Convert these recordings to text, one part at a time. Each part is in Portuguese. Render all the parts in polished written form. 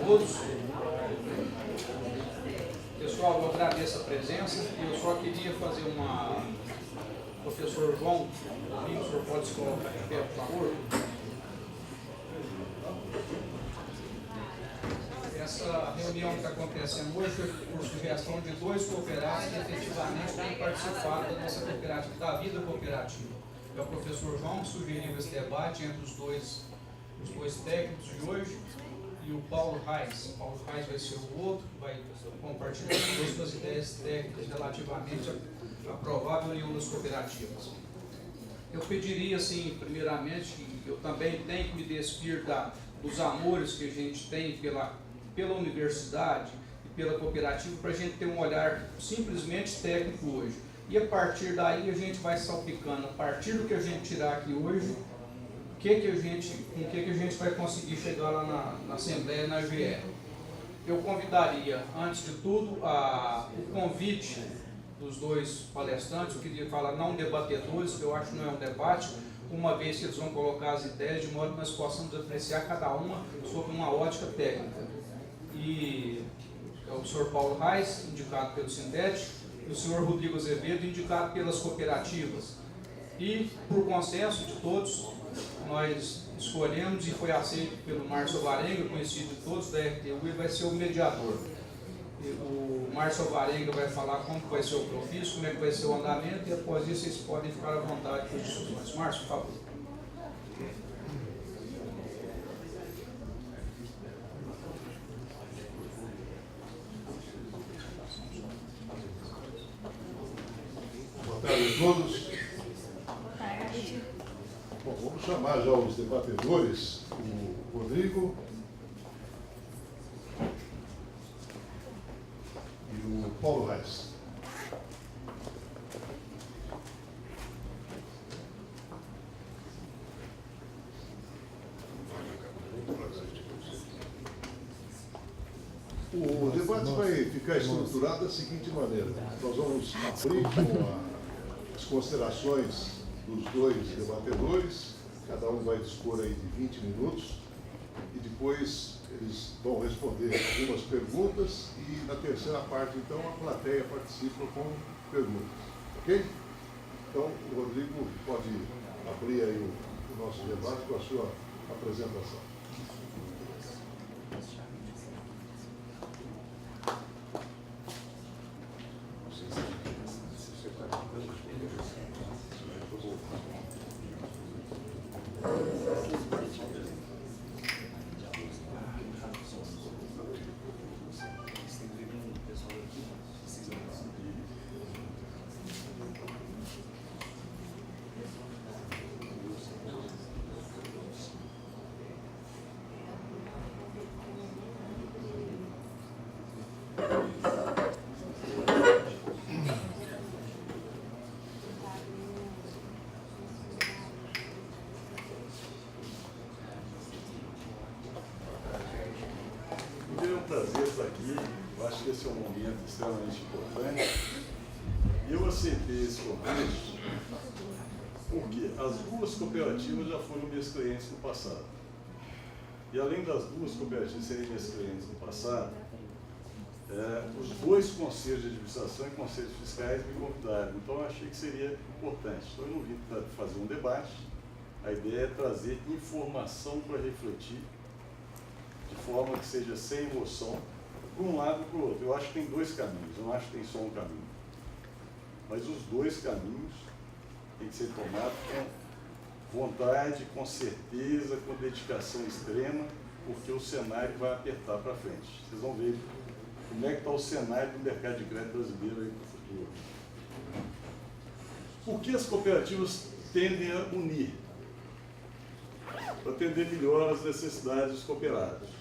todos. Pessoal, eu agradeço a presença e eu só queria fazer uma... Professor João, o senhor pode se colocar de pé, por favor? Essa reunião que está acontecendo hoje foi por sugestão de dois cooperados que efetivamente têm participado da nossa cooperativa, da vida cooperativa. É o professor João que sugeriu esse debate entre os dois técnicos de hoje e o Paulo Reis. O Paulo Reis vai ser o outro, que vai compartilhar suas ideias técnicas relativamente à provável união das cooperativas. Eu pediria, assim, primeiramente, que eu também tenho que me despir dos amores que a gente tem pela universidade e pela cooperativa, para a gente ter um olhar simplesmente técnico hoje. E a partir daí a gente vai salpicando, a partir do que a gente tirar aqui hoje, com que a gente vai conseguir chegar lá na Assembleia, na GE. Eu convidaria, antes de tudo, o convite dos dois palestrantes. Eu queria falar não debatedores, que eu acho que não é um debate, uma vez que eles vão colocar as ideias de modo que nós possamos apreciar cada uma sob uma ótica técnica. E é o senhor Paulo Reis, indicado pelo Sindete, e o senhor Rodrigo Azevedo, indicado pelas cooperativas. E, por consenso de todos, nós escolhemos e foi aceito pelo Márcio Alvarenga, conhecido de todos da RTU, e vai ser o mediador. O Márcio Alvarenga vai falar como vai ser o profício, como é que vai ser o andamento, e após isso vocês podem ficar à vontade para as discussões. Márcio, por favor. Boa tarde a todos. Boa tarde. Bom, vamos chamar já os debatedores, o Rodrigo e o Paulo Reis. O debate vai ficar estruturado da seguinte maneira: nós vamos abrir com as considerações dos dois debatedores, cada um vai dispor aí de 20 minutos, e depois eles vão responder algumas perguntas, e na terceira parte, então, a plateia participa com perguntas. Ok? Então, o Rodrigo pode abrir aí o nosso debate com a sua apresentação. Prazer estar aqui. Eu acho que esse é um momento extremamente importante. E eu aceitei esse convite porque as duas cooperativas já foram minhas clientes no passado. E além das duas cooperativas serem minhas clientes no passado, os dois conselhos de administração e conselhos fiscais me convidaram. Então eu achei que seria importante. Então eu não vim para fazer um debate. A ideia é trazer informação para refletir, de forma que seja sem emoção, para um lado e para o outro. Eu acho que tem dois caminhos, eu não acho que tem só um caminho. Mas os dois caminhos têm que ser tomados com vontade, com certeza, com dedicação extrema, porque o cenário vai apertar para frente. Vocês vão ver como é que está o cenário do mercado de crédito brasileiro aí para o futuro. Por que as cooperativas tendem a unir? Para atender melhor as necessidades dos cooperados.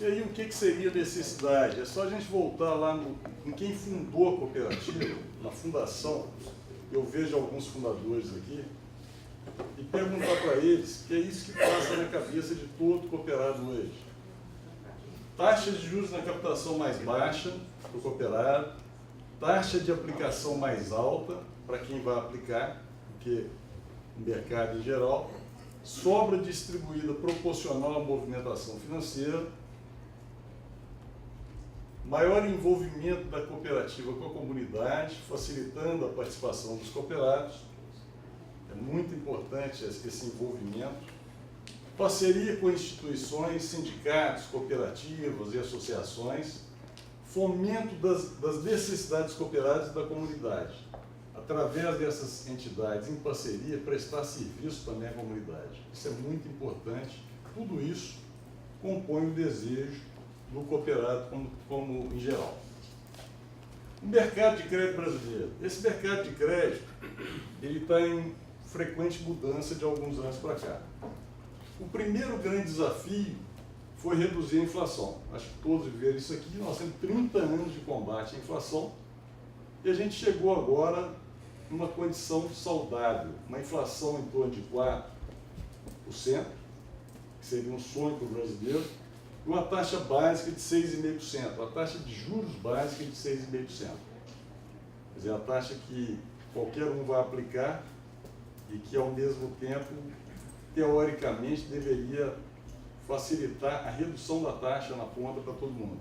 E aí, o que seria necessidade? É só a gente voltar lá em quem fundou a cooperativa, na fundação. Eu vejo alguns fundadores aqui, e perguntar para eles, que é isso que passa na cabeça de todo cooperado hoje. Taxas de juros na captação mais baixa para o cooperado, taxa de aplicação mais alta para quem vai aplicar, porque o mercado em geral, sobra distribuída proporcional à movimentação financeira, maior envolvimento da cooperativa com a comunidade, facilitando a participação dos cooperados. É muito importante esse envolvimento. Parceria com instituições, sindicatos, cooperativas e associações, fomento das necessidades cooperadas da comunidade. Através dessas entidades, em parceria, prestar serviço também à comunidade. Isso é muito importante. Tudo isso compõe o desejo do cooperado como em geral. O mercado de crédito brasileiro. Esse mercado de crédito, ele está em frequente mudança de alguns anos para cá. O primeiro grande desafio foi reduzir a inflação. Acho que todos viveram isso aqui. Nós temos 30 anos de combate à inflação e a gente chegou agora numa condição saudável. Uma inflação em torno de 4%, que seria um sonho para o brasileiro, e uma taxa básica de 6,5%, a taxa de juros básica de 6,5%. Quer dizer, a taxa que qualquer um vai aplicar e que, ao mesmo tempo, teoricamente, deveria facilitar a redução da taxa na ponta para todo mundo.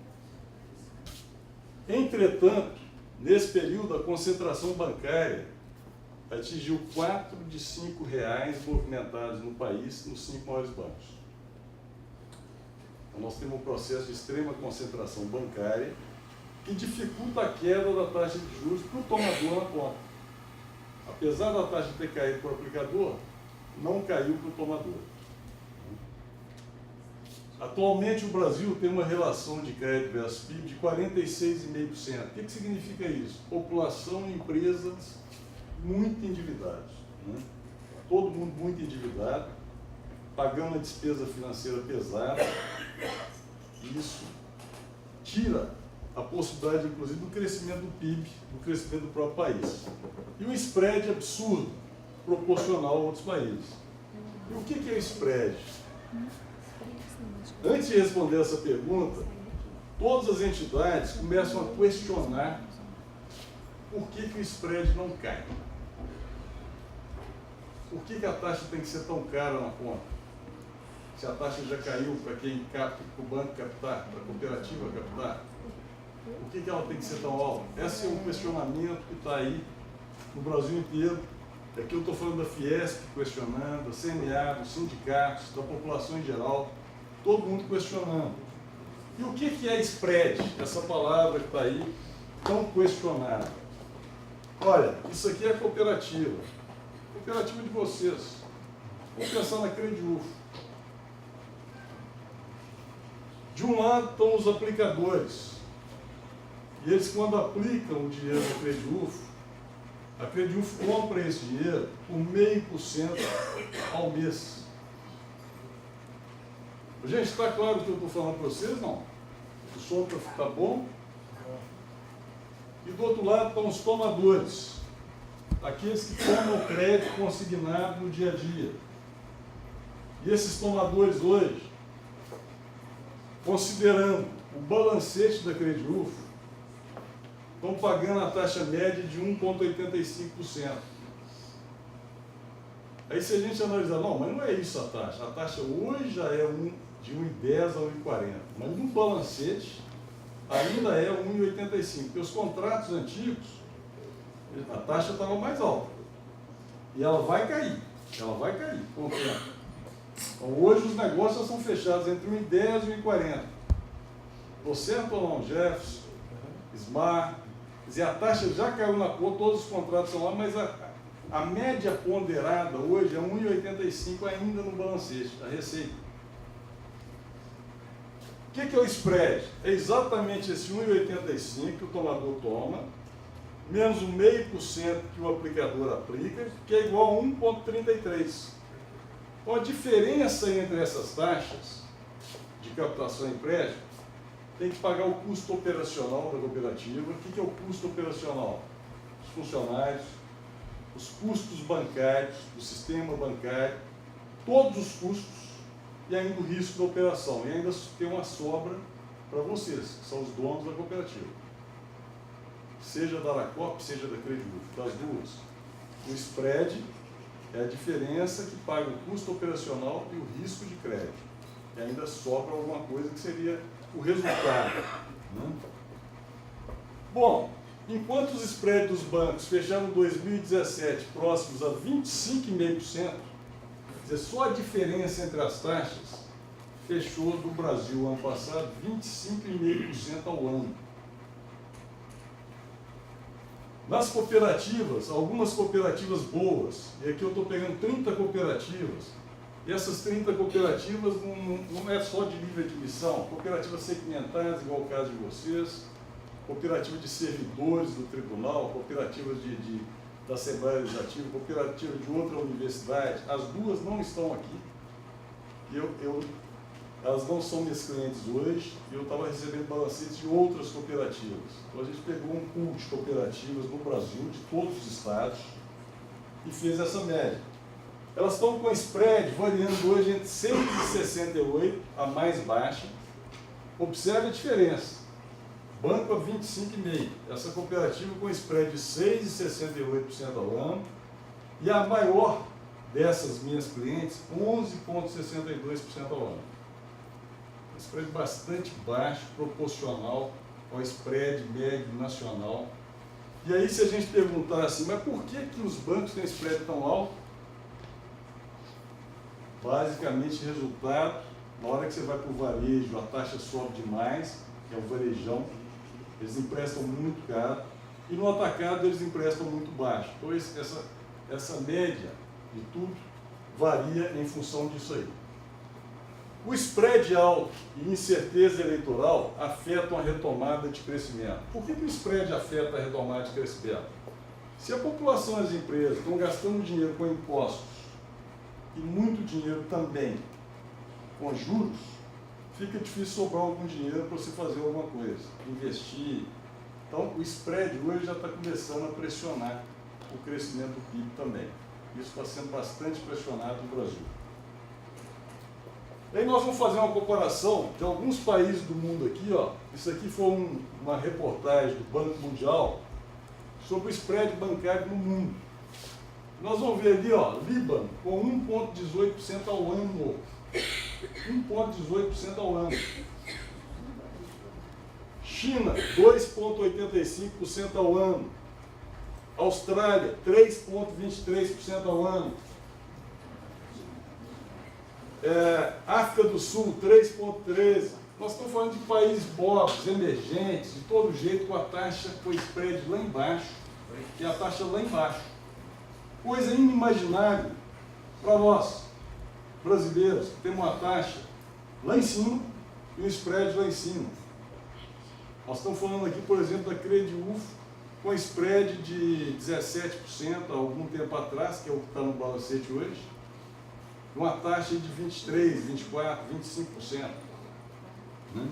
Entretanto, nesse período, a concentração bancária atingiu 4 de 5 reais movimentados no país nos 5 maiores bancos. Então, nós temos um processo de extrema concentração bancária que dificulta a queda da taxa de juros para o tomador na ponta. Apesar da taxa ter caído para o aplicador, não caiu para o tomador. Atualmente, o Brasil tem uma relação de crédito versus PIB de 46,5%. O que significa isso? População e empresas muito endividados. Todo mundo muito endividado, pagando uma despesa financeira pesada. Isso tira a possibilidade, inclusive, do crescimento do PIB, do crescimento do próprio país. E um spread absurdo, proporcional a outros países. E o que é o spread? Antes de responder essa pergunta, todas as entidades começam a questionar por que o spread não cai. Por que a taxa tem que ser tão cara na conta? Se a taxa já caiu para quem capta, para o banco captar, para a cooperativa captar, por que ela tem que ser tão alta? Esse é um questionamento que está aí no Brasil inteiro. Aqui eu estou falando da Fiesp questionando, da CNA, dos sindicatos, da população em geral, todo mundo questionando. E o que é spread? Essa palavra que está aí, tão questionada. Olha, isso aqui é a cooperativa. Cooperativa de vocês. Vamos pensar na Crediufo. De um lado estão os aplicadores. E eles, quando aplicam o dinheiro da Crediufo, a Crediufo compra esse dinheiro por 0,5% ao mês. Gente, está claro o que eu estou falando para vocês? Não? O som está bom? E do outro lado estão os tomadores. Aqueles que tomam crédito consignado no dia a dia. E esses tomadores hoje, considerando o balancete da Crediufo, estão pagando a taxa média de 1,85%. Aí se a gente analisar, não, mas não é isso a taxa hoje já é de 1,10 a 1,40, mas no balancete ainda é 1,85, porque os contratos antigos, a taxa estava mais alta. E ela vai cair com o tempo. Então hoje os negócios são fechados entre 1,10 e 1,40. Estou certo ou não, Jefferson, Smart? Quer dizer, a taxa já caiu na conta, todos os contratos são lá, mas a média ponderada hoje é 1,85 ainda no balancete, a receita. O que é o spread? É exatamente esse 1,85 que o tomador toma, menos o 0,5% que o aplicador aplica, que é igual a 1,33. Então a diferença entre essas taxas de captação e empréstimo tem que pagar o custo operacional da cooperativa. O que é o custo operacional? Os funcionários, os custos bancários, do sistema bancário, todos os custos e ainda o risco da operação. E ainda tem uma sobra para vocês, que são os donos da cooperativa. Seja da Aracop, seja da Crediufo, das duas. O spread é a diferença que paga o custo operacional e o risco de crédito. E ainda sobra alguma coisa que seria o resultado. Né? Bom, enquanto os spreads dos bancos fecharam 2017 próximos a 25,5%, quer dizer, só a diferença entre as taxas fechou do Brasil ano passado 25,5% ao ano. Nas cooperativas, algumas cooperativas boas, e aqui eu estou pegando 30 cooperativas, e essas 30 cooperativas não é só de livre admissão, cooperativas segmentadas, igual o caso de vocês, cooperativa de servidores do tribunal, cooperativas da Assembleia Legislativa, cooperativa de outra universidade, as duas não estão aqui. Elas não são minhas clientes hoje, e eu estava recebendo balancetes de outras cooperativas. Então a gente pegou um pool de cooperativas no Brasil, de todos os estados, e fez essa média. Elas estão com spread variando hoje entre 6,68, a mais baixa. Observe a diferença. Banco a 25,5%. Essa cooperativa com spread de 6,68% ao ano. E a maior dessas minhas clientes, 11,62% ao ano. Um spread bastante baixo, proporcional ao spread médio nacional. E aí, se a gente perguntar assim, mas por que os bancos têm spread tão alto? Basicamente, resultado, na hora que você vai para o varejo, a taxa sobe demais, que é o varejão, eles emprestam muito caro, e no atacado eles emprestam muito baixo. Então, essa média de tudo varia em função disso aí. O spread alto e incerteza eleitoral afetam a retomada de crescimento. Por que o spread afeta a retomada de crescimento? Se a população e as empresas estão gastando dinheiro com impostos e muito dinheiro também com juros, fica difícil sobrar algum dinheiro para você fazer alguma coisa, investir. Então, o spread hoje já está começando a pressionar o crescimento do PIB também. Isso está sendo bastante pressionado no Brasil. Aí nós vamos fazer uma comparação de alguns países do mundo aqui, ó. Isso aqui foi uma reportagem do Banco Mundial sobre o spread bancário no mundo. Nós vamos ver ali, ó, Líbano com 1,18% ao ano. 1,18% ao ano. China, 2,85% ao ano. Austrália, 3,23% ao ano. África do Sul, 3,13%. Nós estamos falando de países pobres, emergentes, de todo jeito, com a taxa, com o spread lá embaixo, e a taxa lá embaixo. Coisa inimaginável para nós, brasileiros, que temos uma taxa lá em cima e um spread lá em cima. Nós estamos falando aqui, por exemplo, da Crediuf, com spread de 17% há algum tempo atrás, que é o que está no balancete hoje, uma taxa de 23%, 24%, 25%. Né?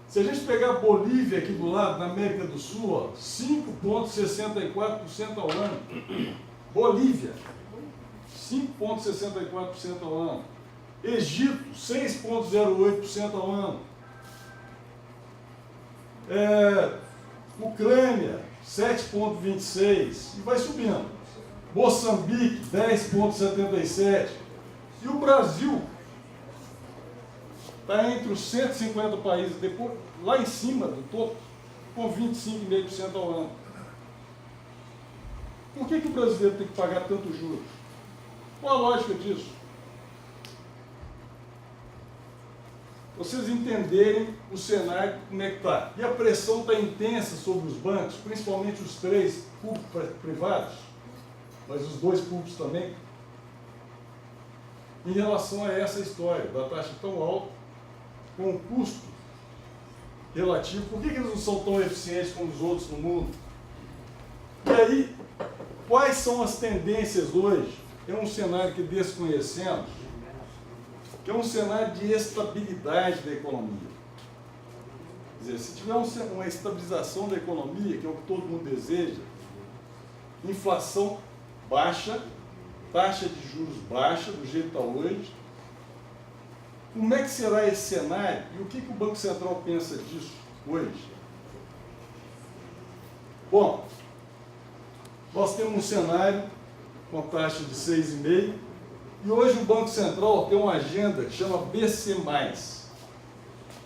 Se a gente pegar a Bolívia aqui do lado, na América do Sul, 5,64% ao ano. Bolívia, 5,64% ao ano. Egito, 6,08% ao ano. Ucrânia, 7,26%. E vai subindo. Moçambique, 10,77%. E o Brasil está entre os 150 países, depois, lá em cima do topo, com 25,5% ao ano. Por que o brasileiro tem que pagar tanto juros? Qual a lógica disso? Vocês entenderem o cenário, como é que está. E a pressão está intensa sobre os bancos, principalmente os 3 público-privados, mas os 2 públicos também, em relação a essa história da taxa tão alta, com o custo relativo. Por que eles não são tão eficientes como os outros no mundo? E aí, quais são as tendências hoje? É um cenário que desconhecemos, que é um cenário de estabilidade da economia. Quer dizer, se tiver uma estabilização da economia, que é o que todo mundo deseja, inflação baixa, taxa de juros baixa, do jeito que está hoje, como é que será esse cenário e o que o Banco Central pensa disso hoje? Bom, nós temos um cenário com taxa de 6,5%. E hoje o Banco Central tem uma agenda que chama BC+.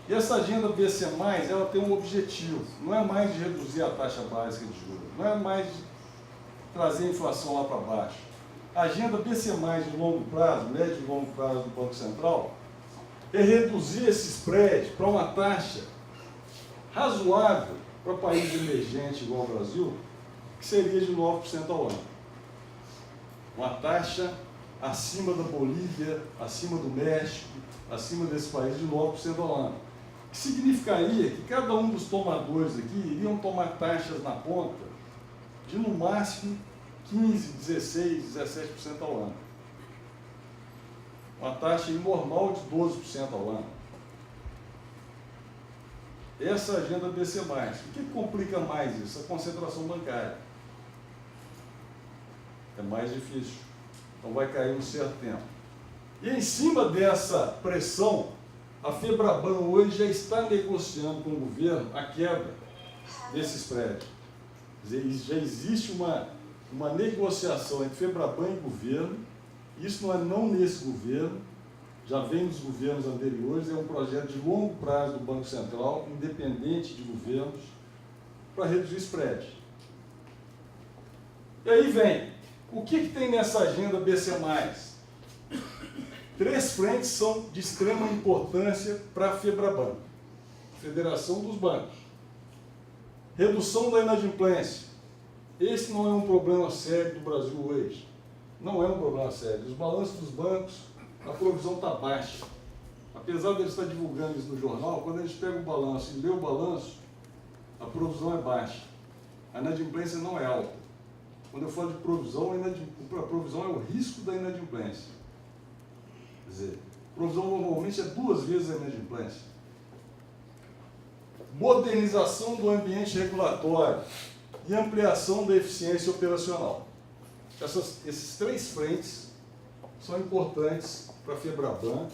E essa agenda BC+, ela tem um objetivo, não é mais de reduzir a taxa básica de juros, não é mais de trazer a inflação lá para baixo. A agenda BC+, de longo prazo, médio e longo prazo do Banco Central, é reduzir esse spread para uma taxa razoável para país emergente igual ao Brasil, que seria de 9% ao ano. Uma taxa acima da Bolívia, acima do México, acima desse país de 9% ao ano. Que significaria que cada um dos tomadores aqui iriam tomar taxas na ponta de no máximo 15, 16, 17% ao ano. Uma taxa normal de 12% ao ano. Essa é a agenda BC+. O que complica mais isso? A concentração bancária. É mais difícil. Então vai cair um certo tempo. E em cima dessa pressão, a Febraban hoje já está negociando com o governo a quebra desse spread. Quer dizer, já existe uma negociação entre Febraban e governo. Isso não nesse governo, já vem dos governos anteriores, é um projeto de longo prazo do Banco Central, independente de governos, para reduzir spread. E aí vem, o que tem nessa agenda BC+? 3 frentes são de extrema importância para a Febraban, Federação dos Bancos. Redução da inadimplência. Esse não é um problema sério do Brasil hoje. Não é um problema sério. Os balanços dos bancos, a provisão está baixa. Apesar de eles estar divulgando isso no jornal, quando a gente pega o balanço e lê o balanço, a provisão é baixa. A inadimplência não é alta. Quando eu falo de provisão, a provisão é o risco da inadimplência. Quer dizer, a provisão normalmente é 2 vezes a inadimplência. Modernização do ambiente regulatório e ampliação da eficiência operacional. Esses 3 frentes são importantes para a Febraban,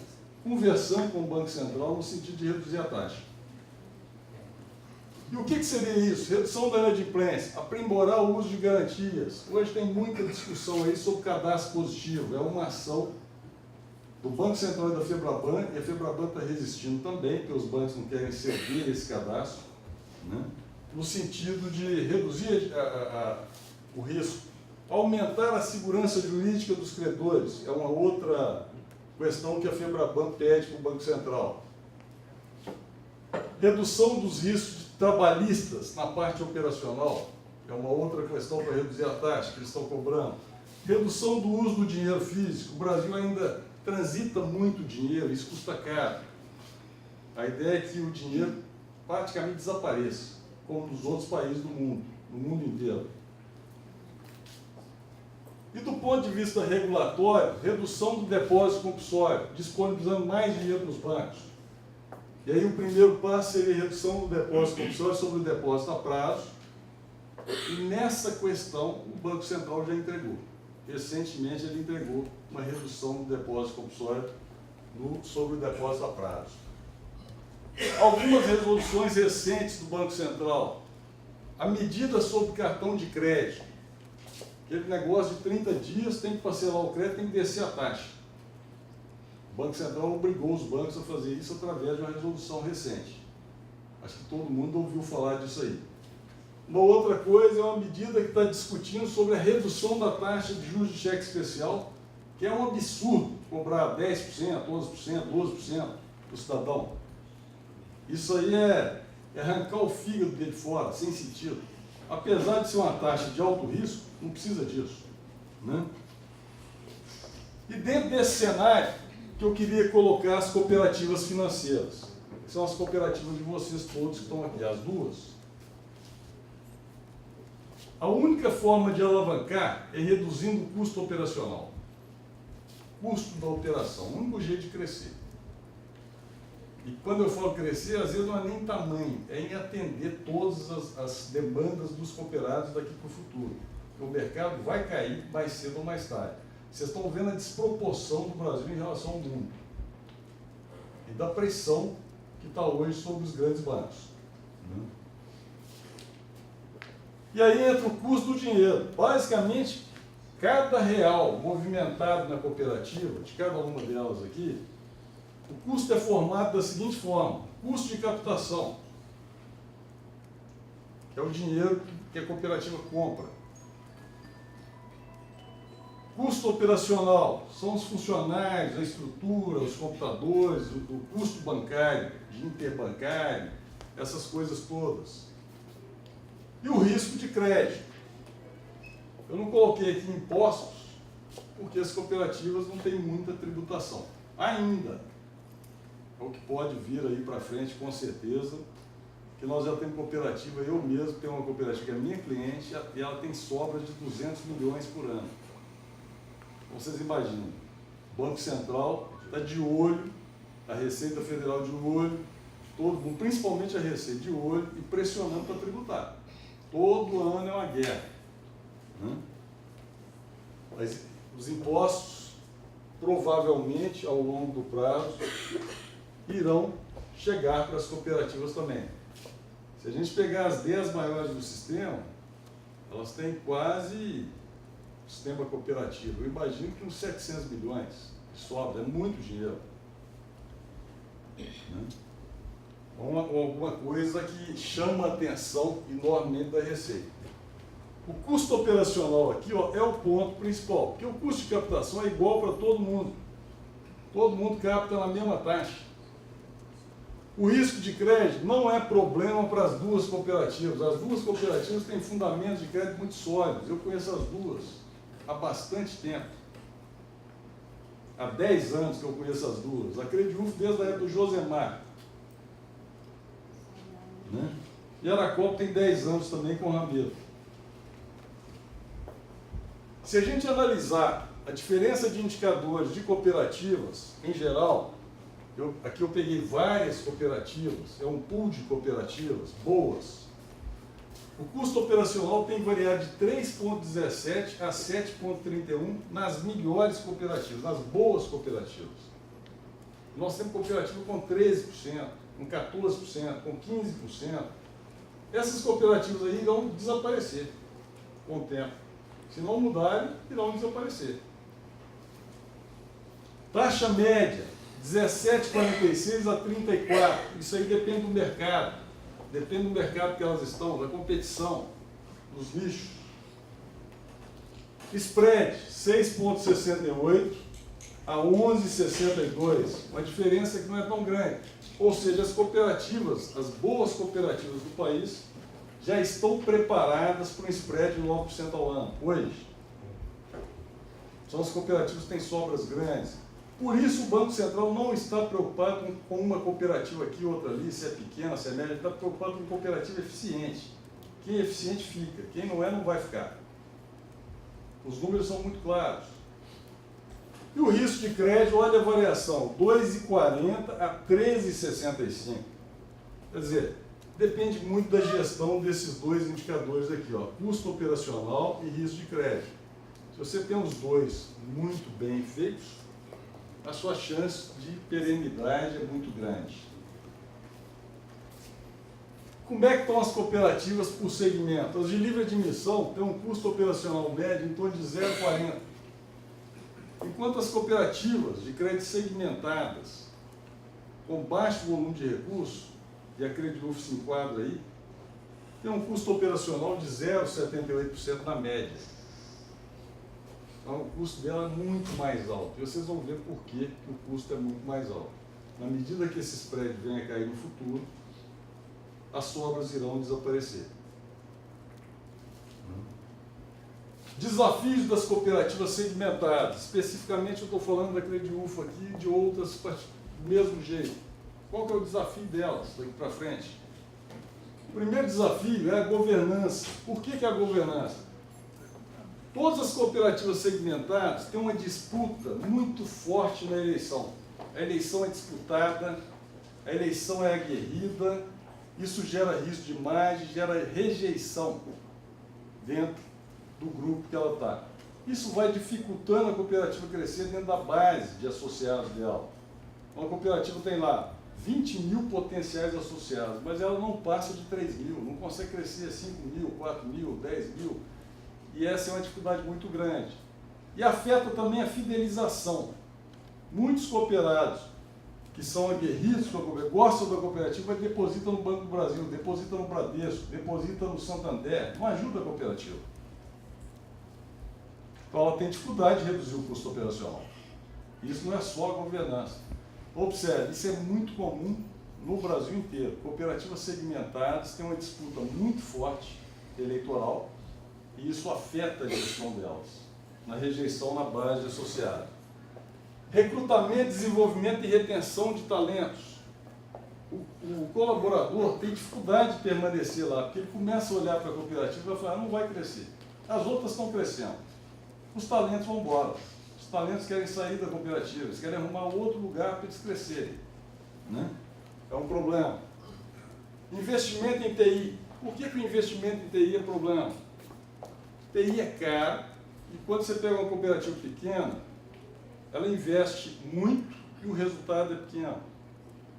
conversando com o Banco Central no sentido de reduzir a taxa. E o que seria isso? Redução da inadimplência, aprimorar o uso de garantias. Hoje tem muita discussão aí sobre cadastro positivo. É uma ação do Banco Central e da Febraban, e a Febraban está resistindo também, porque os bancos não querem ceder esse cadastro, né? No sentido de reduzir o risco. Aumentar a segurança jurídica dos credores é uma outra questão que a Febraban pede para o Banco Central. Redução dos riscos trabalhistas na parte operacional é uma outra questão para reduzir a taxa que eles estão cobrando. Redução do uso do dinheiro físico. O Brasil ainda transita muito dinheiro, isso custa caro. A ideia é que o dinheiro praticamente desapareça, como nos outros países do mundo, no mundo inteiro. E do ponto de vista regulatório, redução do depósito compulsório, disponibilizando mais dinheiro nos bancos. E aí o primeiro passo seria a redução do depósito compulsório sobre o depósito a prazo. E nessa questão o Banco Central já entregou. Recentemente ele entregou uma redução do depósito compulsório sobre o depósito a prazo. Algumas resoluções recentes do Banco Central. A medida sobre cartão de crédito. Aquele negócio de 30 dias, tem que parcelar o crédito, tem que descer a taxa. O Banco Central obrigou os bancos a fazer isso através de uma resolução recente. Acho que todo mundo ouviu falar disso aí. Uma outra coisa é uma medida que está discutindo sobre a redução da taxa de juros de cheque especial, que é um absurdo cobrar 10%, 11%, 12% do cidadão. Isso aí é arrancar o fígado dele fora, sem sentido. Apesar de ser uma taxa de alto risco, não precisa disso, né? E dentro desse cenário, que eu queria colocar as cooperativas financeiras, que são as cooperativas de vocês todos que estão aqui, as duas. A única forma de alavancar é reduzindo o custo operacional. Custo da operação, o único jeito de crescer. E quando eu falo crescer, às vezes não é nem tamanho, é em atender todas as demandas dos cooperados daqui para o futuro. Porque o mercado vai cair mais cedo ou mais tarde. Vocês estão vendo a desproporção do Brasil em relação ao mundo. E da pressão que está hoje sobre os grandes bancos. E aí entra o custo do dinheiro. Basicamente, cada real movimentado na cooperativa, de cada uma delas aqui, o custo é formado da seguinte forma: custo de captação, que é o dinheiro que a cooperativa compra. Custo operacional, são os funcionários, a estrutura, os computadores, o custo bancário, de interbancário, essas coisas todas. E o risco de crédito. Eu não coloquei aqui impostos, porque as cooperativas não têm muita tributação. Ainda. É o que pode vir aí para frente, com certeza, que nós já temos cooperativa, eu mesmo tenho uma cooperativa que é minha cliente, e ela tem sobras de 200 milhões por ano. Vocês imaginam, o Banco Central está de olho, a Receita Federal de olho, todo mundo, principalmente a Receita de olho, e pressionando para tributar. Todo ano é uma guerra. Mas os impostos, provavelmente, ao longo do prazo, irão chegar para as cooperativas também. Se a gente pegar as 10 maiores do sistema, elas têm quase... sistema cooperativo, eu imagino que uns 700 milhões de sobra, é muito dinheiro. Alguma coisa que chama a atenção enormemente da Receita. O custo operacional aqui, ó, é o ponto principal, porque o custo de captação é igual para todo mundo. Todo mundo capta na mesma taxa. O risco de crédito não é problema para as duas cooperativas. As duas cooperativas têm fundamentos de crédito muito sólidos. Eu conheço as duas há bastante tempo. Há 10 anos que eu conheço as duas. A Crediuf desde a época do Josemar. E a Aracop tem 10 anos também com o Ramiro. Se a gente analisar a diferença de indicadores de cooperativas, em geral, aqui eu peguei várias cooperativas, é um pool de cooperativas boas. O custo operacional tem variado de 3,17 a 7,31 nas melhores cooperativas, nas boas cooperativas. Nós temos cooperativa com 13%, com 14%, com 15%. Essas cooperativas aí irão desaparecer com o tempo. Se não mudarem, irão desaparecer. Taxa média, 17,46 a 34. Isso aí depende do mercado. Depende do mercado que elas estão, da competição, dos nichos. Spread, 6,68 a 11,62. Uma diferença que não é tão grande. Ou seja, as cooperativas, as boas cooperativas do país, já estão preparadas para um spread de 9% ao ano, hoje. São as cooperativas que têm sobras grandes. Por isso o Banco Central não está preocupado com uma cooperativa aqui, outra ali, se é pequena, se é média, ele está preocupado com cooperativa eficiente. Quem é eficiente fica, quem não é, não vai ficar. Os números são muito claros. E o risco de crédito, olha a variação, 2,40 a 13,65. Quer dizer, depende muito da gestão desses dois indicadores aqui, ó, custo operacional e risco de crédito. Se você tem os dois muito bem feitos, a sua chance de perenidade é muito grande. Como é que estão as cooperativas por segmento? As de livre admissão têm um custo operacional médio em torno de 0,40. Enquanto as cooperativas de crédito segmentadas, com baixo volume de recursos, e a Crediuf se enquadra aí, tem um custo operacional de 0,78% na média. Então o custo dela é muito mais alto. E vocês vão ver por que o custo é muito mais alto. Na medida que esse spread venha a cair no futuro, as sobras irão desaparecer. Desafios das cooperativas segmentadas. Especificamente eu estou falando da Crediuf aqui e de outras do mesmo jeito. Qual que é o desafio delas daqui para frente? O primeiro desafio é a governança. Por que a governança? Todas as cooperativas segmentadas têm uma disputa muito forte na eleição. A eleição é disputada, a eleição é aguerrida, isso gera risco de imagem, gera rejeição dentro do grupo que ela está. Isso vai dificultando a cooperativa crescer dentro da base de associados dela. Uma cooperativa tem lá 20 mil potenciais associados, mas ela não passa de 3 mil, não consegue crescer 5 mil, 4 mil, 10 mil. E essa é uma dificuldade muito grande. E afeta também a fidelização. Muitos cooperados que são aguerridos com a cooperativa, gostam da cooperativa, mas depositam no Banco do Brasil, depositam no Bradesco, depositam no Santander, não ajuda a cooperativa. Então ela tem dificuldade de reduzir o custo operacional. Isso não é só a governança. Observe, isso é muito comum no Brasil inteiro. Cooperativas segmentadas têm uma disputa muito forte eleitoral e isso afeta a gestão delas, na rejeição na base associada. Recrutamento, desenvolvimento e retenção de talentos. O colaborador tem dificuldade de permanecer lá, porque ele começa a olhar para a cooperativa e vai falar, não vai crescer. As outras estão crescendo. Os talentos vão embora. Os talentos querem sair da cooperativa, eles querem arrumar outro lugar para eles crescerem. Né? É um problema. Investimento em TI. Por que o investimento em TI é problema? TI é caro, e quando você pega uma cooperativa pequena, ela investe muito e o resultado é pequeno.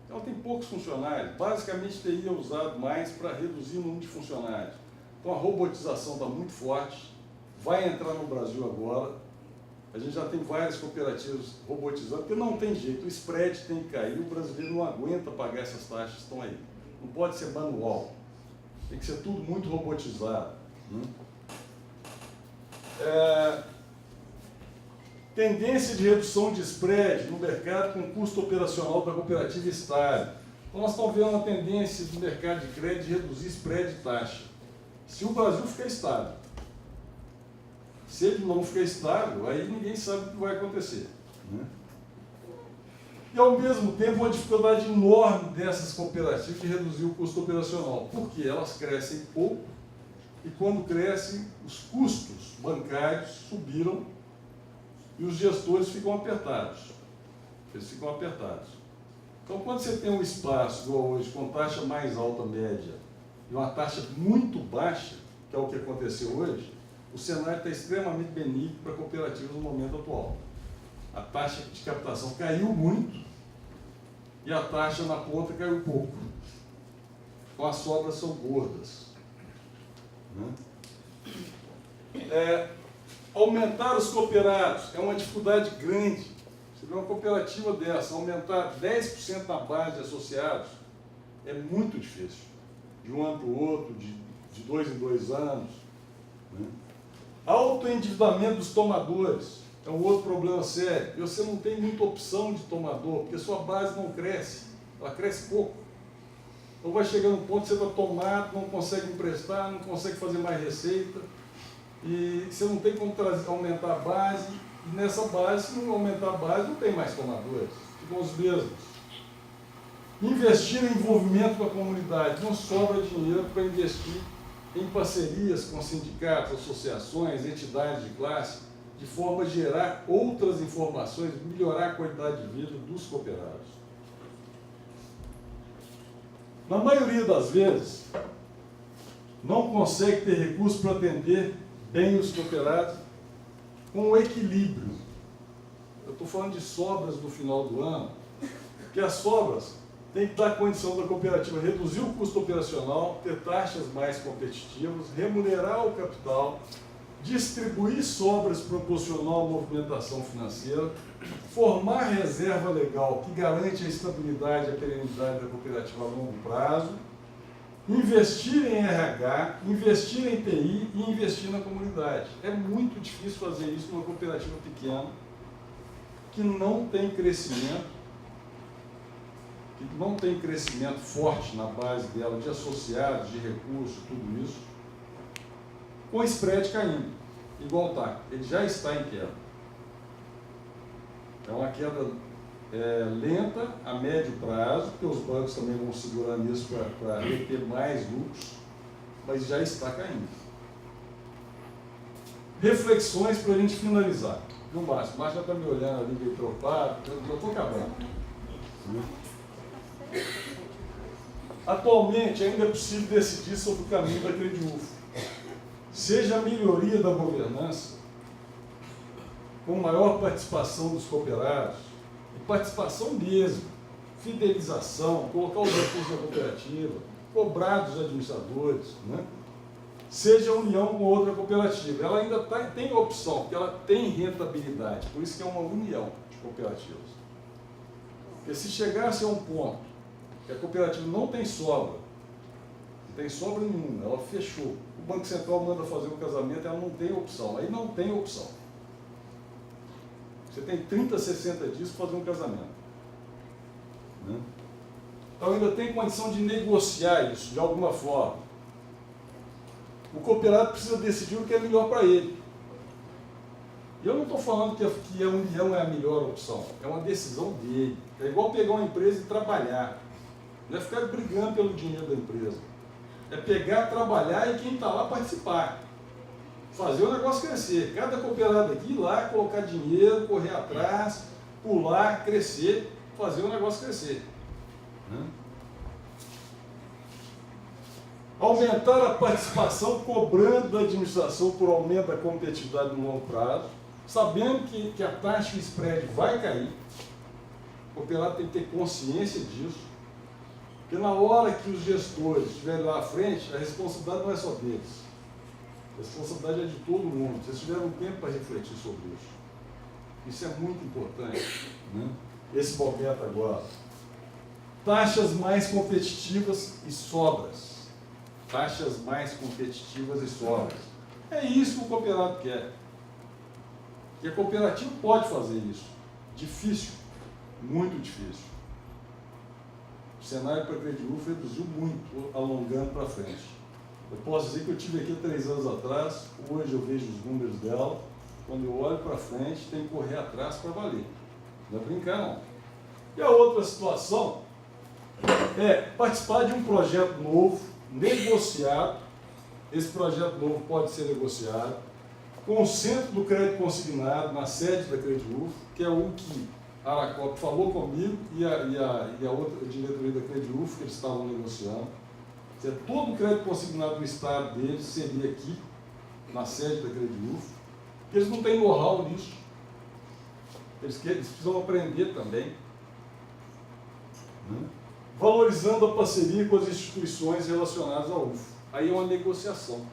Ela tem poucos funcionários. Basicamente, TI é usado mais para reduzir o número de funcionários. Então, a robotização está muito forte. Vai entrar no Brasil agora. A gente já tem várias cooperativas robotizando, porque não tem jeito. O spread tem que cair. O brasileiro não aguenta pagar essas taxas que estão aí. Não pode ser manual. Tem que ser tudo muito robotizado. Tendência de redução de spread no mercado com custo operacional da cooperativa estável. Então, nós estamos vendo uma tendência do mercado de crédito de reduzir spread de taxa. Se o Brasil ficar estável, se ele não ficar estável, aí ninguém sabe o que vai acontecer. Né? E, ao mesmo tempo, uma dificuldade enorme dessas cooperativas de reduzir o custo operacional, porque elas crescem pouco e, quando crescem, os custos bancários subiram e os gestores ficam apertados. Eles ficam apertados. Então, quando você tem um espaço, igual hoje, com taxa mais alta média e uma taxa muito baixa, que é o que aconteceu hoje, o cenário está extremamente benigno para cooperativas no momento atual. A taxa de captação caiu muito e a taxa na ponta caiu pouco. Então, as sobras são gordas. Né? Aumentar os cooperados é uma dificuldade grande. Você vê uma cooperativa dessa, aumentar 10% na base de associados é muito difícil. De um ano para o outro, de 2 em 2 anos. Né? Autoendividamento dos tomadores é um outro problema sério. E você não tem muita opção de tomador, porque sua base não cresce. Ela cresce pouco. Então vai chegar num ponto que você está tomado, não consegue emprestar, não consegue fazer mais receita. E você não tem como aumentar a base, e nessa base, se não aumentar a base, não tem mais tomadores, ficam os mesmos. Investir em envolvimento com a comunidade, não sobra dinheiro para investir em parcerias com sindicatos, associações, entidades de classe, de forma a gerar outras informações, melhorar a qualidade de vida dos cooperados. Na maioria das vezes, não consegue ter recursos para atender bem os cooperados com equilíbrio. Eu estou falando de sobras no final do ano, porque as sobras têm que dar condição da cooperativa reduzir o custo operacional, ter taxas mais competitivas, remunerar o capital, distribuir sobras proporcional à movimentação financeira, formar reserva legal que garante a estabilidade e a perenidade da cooperativa a longo prazo, investir em RH, investir em TI e investir na comunidade. É muito difícil fazer isso numa cooperativa pequena, que não tem crescimento, forte na base dela, de associados, de recursos, tudo isso, com o spread caindo, igual está. Ele já está em queda. É uma queda lenta, a médio prazo, porque os bancos também vão segurando isso para reter mais lucros, mas já está caindo. Reflexões para a gente finalizar. O Márcio já está me olhando ali meio preocupado, eu estou acabando. Atualmente ainda é possível decidir sobre o caminho da Crediufo. Seja a melhoria da governança, com maior participação dos cooperados, e participação mesmo, fidelização, colocar os recursos na cooperativa, cobrar dos administradores, né? seja união com outra cooperativa. Ela ainda tem opção, porque ela tem rentabilidade, por isso que é uma união de cooperativas. Porque se chegasse a um ponto que a cooperativa não tem sobra nenhuma, ela fechou, o Banco Central manda fazer o casamento, ela não tem opção, aí não tem opção. Você tem 30, 60 dias para fazer um casamento. Né? Então ainda tem condição de negociar isso de alguma forma. O cooperado precisa decidir o que é melhor para ele. E eu não estou falando que a união é a melhor opção, é uma decisão dele. É igual pegar uma empresa e trabalhar. Não é ficar brigando pelo dinheiro da empresa. É pegar, trabalhar e quem está lá participar. Fazer o negócio crescer. Cada cooperado aqui ir lá, colocar dinheiro, correr atrás, pular, crescer, fazer o negócio crescer. Aumentar a participação, cobrando da administração por aumento da competitividade no longo prazo, sabendo que a taxa de spread vai cair. O cooperado tem que ter consciência disso. Porque na hora que os gestores estiverem lá à frente, a responsabilidade não é só deles. A responsabilidade é de todo mundo. Vocês tiveram tempo para refletir sobre isso. Isso é muito importante. Né? Esse momento agora. Taxas mais competitivas e sobras. Taxas mais competitivas e sobras. É isso que o cooperado quer. E a cooperativa pode fazer isso. Difícil. Muito difícil. O cenário para a Crediuf reduziu muito, alongando para frente. Eu posso dizer que eu tive aqui 3 anos atrás, hoje eu vejo os números dela, quando eu olho para frente, tem que correr atrás para valer. Não é brincar, não. E a outra situação é participar de um projeto novo, negociado. Esse projeto novo pode ser negociado com o Centro do Crédito Consignado, na sede da Crediuf, que é o que a Aracop falou comigo e a outra diretoria da Crediuf, que eles estavam negociando. Todo o crédito consignado do Estado deles seria aqui, na sede da Crediuf, porque eles não têm know-how nisso. Eles precisam aprender também. Né? Valorizando a parceria com as instituições relacionadas ao UFO. Aí é uma negociação.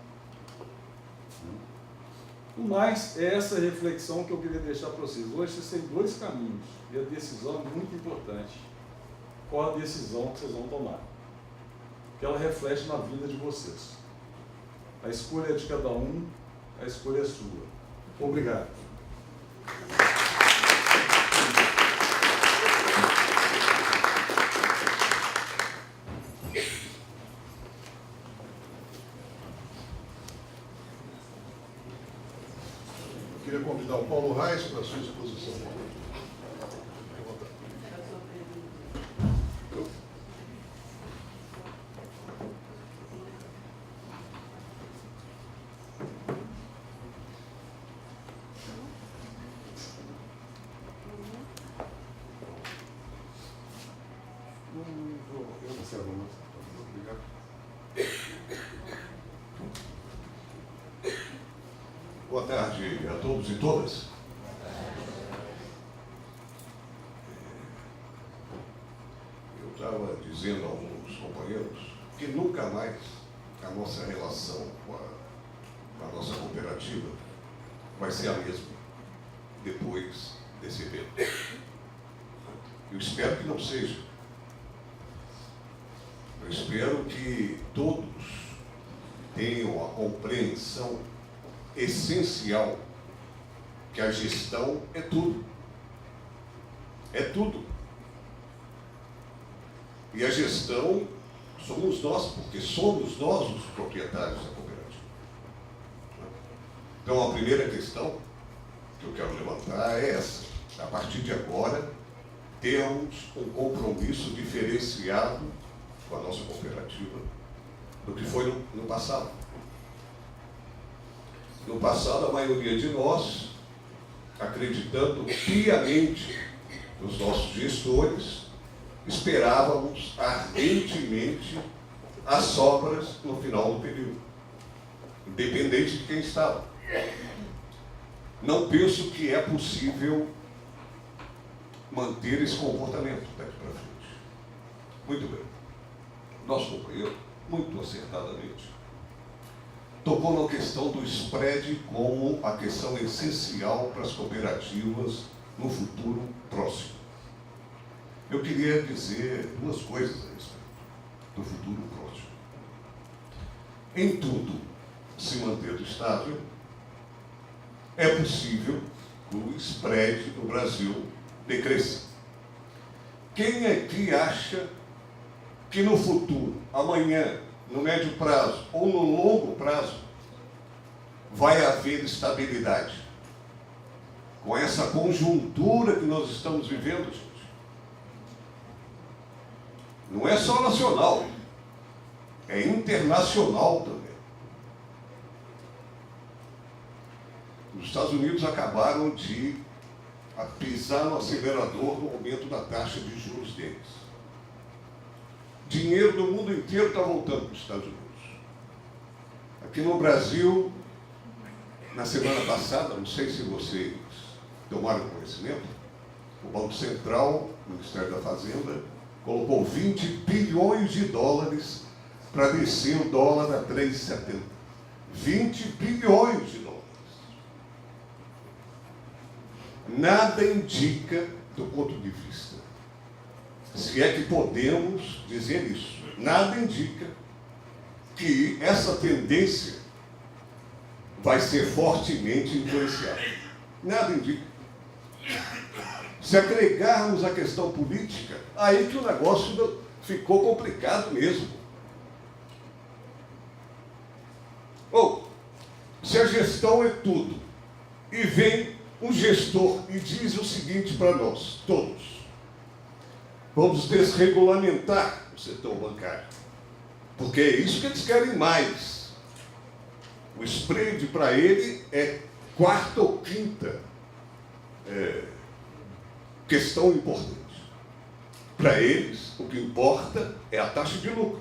Mas é essa reflexão que eu queria deixar para vocês. Hoje vocês têm 2 caminhos, e a decisão é muito importante. Qual a decisão que vocês vão tomar? Porque ela reflete na vida de vocês. A escolha é de cada um, a escolha é sua. Obrigado. Eu queria convidar o Paulo Reis para a sua exposição. Boa tarde a todos e todas. Eu estava dizendo a alguns companheiros que nunca mais a nossa relação com a nossa cooperativa vai ser a mesma depois desse evento. Eu espero que não seja. Eu espero que todos tenham a compreensão essencial que a gestão é tudo. É tudo. E a gestão somos nós, porque somos nós os proprietários da cooperativa. Então a primeira questão que eu quero levantar é essa. A partir de agora, temos um compromisso diferenciado com a nossa cooperativa do que foi no passado. No passado, a maioria de nós, acreditando piamente nos nossos gestores, esperávamos ardentemente as sobras no final do período, independente de quem estava. Não penso que é possível manter esse comportamento daqui para frente. Muito bem. Nosso companheiro, muito acertadamente, tocou na questão do spread como a questão essencial para as cooperativas no futuro próximo. Eu queria dizer duas coisas a respeito do futuro próximo. Em tudo se manter estável, é possível que o spread no Brasil decresça. Quem aqui acha que no futuro, amanhã, no médio prazo ou no longo prazo, vai haver estabilidade? Com essa conjuntura que nós estamos vivendo, gente. Não é só nacional, é internacional também. Os Estados Unidos acabaram de pisar no acelerador no aumento da taxa de juros deles. Dinheiro do mundo inteiro está voltando para os Estados Unidos. Aqui no Brasil, na semana passada, não sei se vocês tomaram conhecimento, o Banco Central, o Ministério da Fazenda, colocou 20 bilhões de dólares para descer o dólar a 3,70. 20 bilhões de dólares. Nada indica, do ponto de vista, se é que podemos dizer isso, nada indica que essa tendência vai ser fortemente influenciada. Nada indica. Se agregarmos a questão política, aí que o negócio ficou complicado mesmo. Ou, se a gestão é tudo, e vem um gestor e diz o seguinte para nós, todos: vamos desregulamentar o setor bancário, porque é isso que eles querem mais. O spread para ele é quarta ou quinta questão importante. Para eles, o que importa é a taxa de lucro.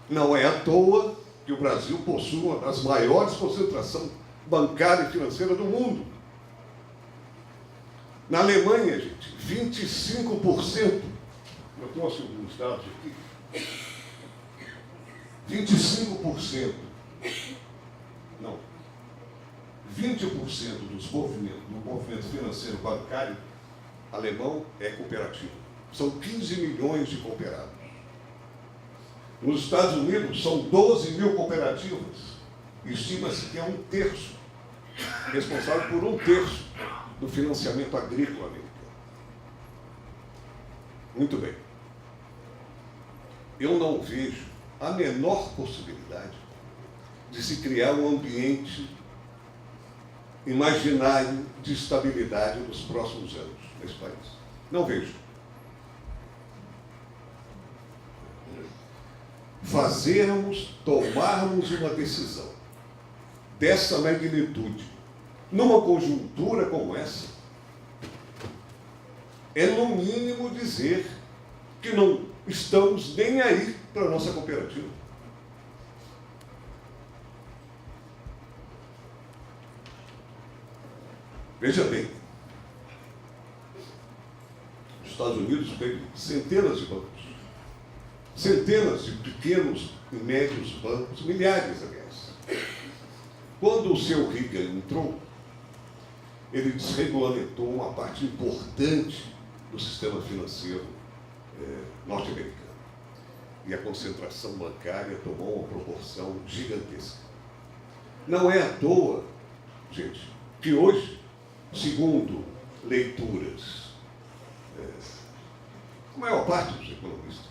Não é à toa que o Brasil possui uma das maiores concentrações bancária e financeira do mundo. Na Alemanha, gente, 25%, eu trouxe alguns dados aqui, 25%, não, 20% do movimento financeiro bancário alemão é cooperativo. São 15 milhões de cooperados. Nos Estados Unidos, são 12 mil cooperativas. Estima-se que é um terço, responsável por um terço do financiamento agrícola americano. Muito bem. Eu não vejo a menor possibilidade de se criar um ambiente imaginário de estabilidade nos próximos anos nesse país. Não vejo. Tomarmos uma decisão dessa magnitude, numa conjuntura como essa, é no mínimo dizer que não estamos nem aí para a nossa cooperativa. Veja bem, os Estados Unidos têm centenas de bancos, centenas de pequenos e médios bancos, milhares, aliás. Quando o seu Reagan entrou, ele desregulamentou uma parte importante do sistema financeiro norte-americano. E a concentração bancária tomou uma proporção gigantesca. Não é à toa, gente, que hoje, segundo leituras, a maior parte dos economistas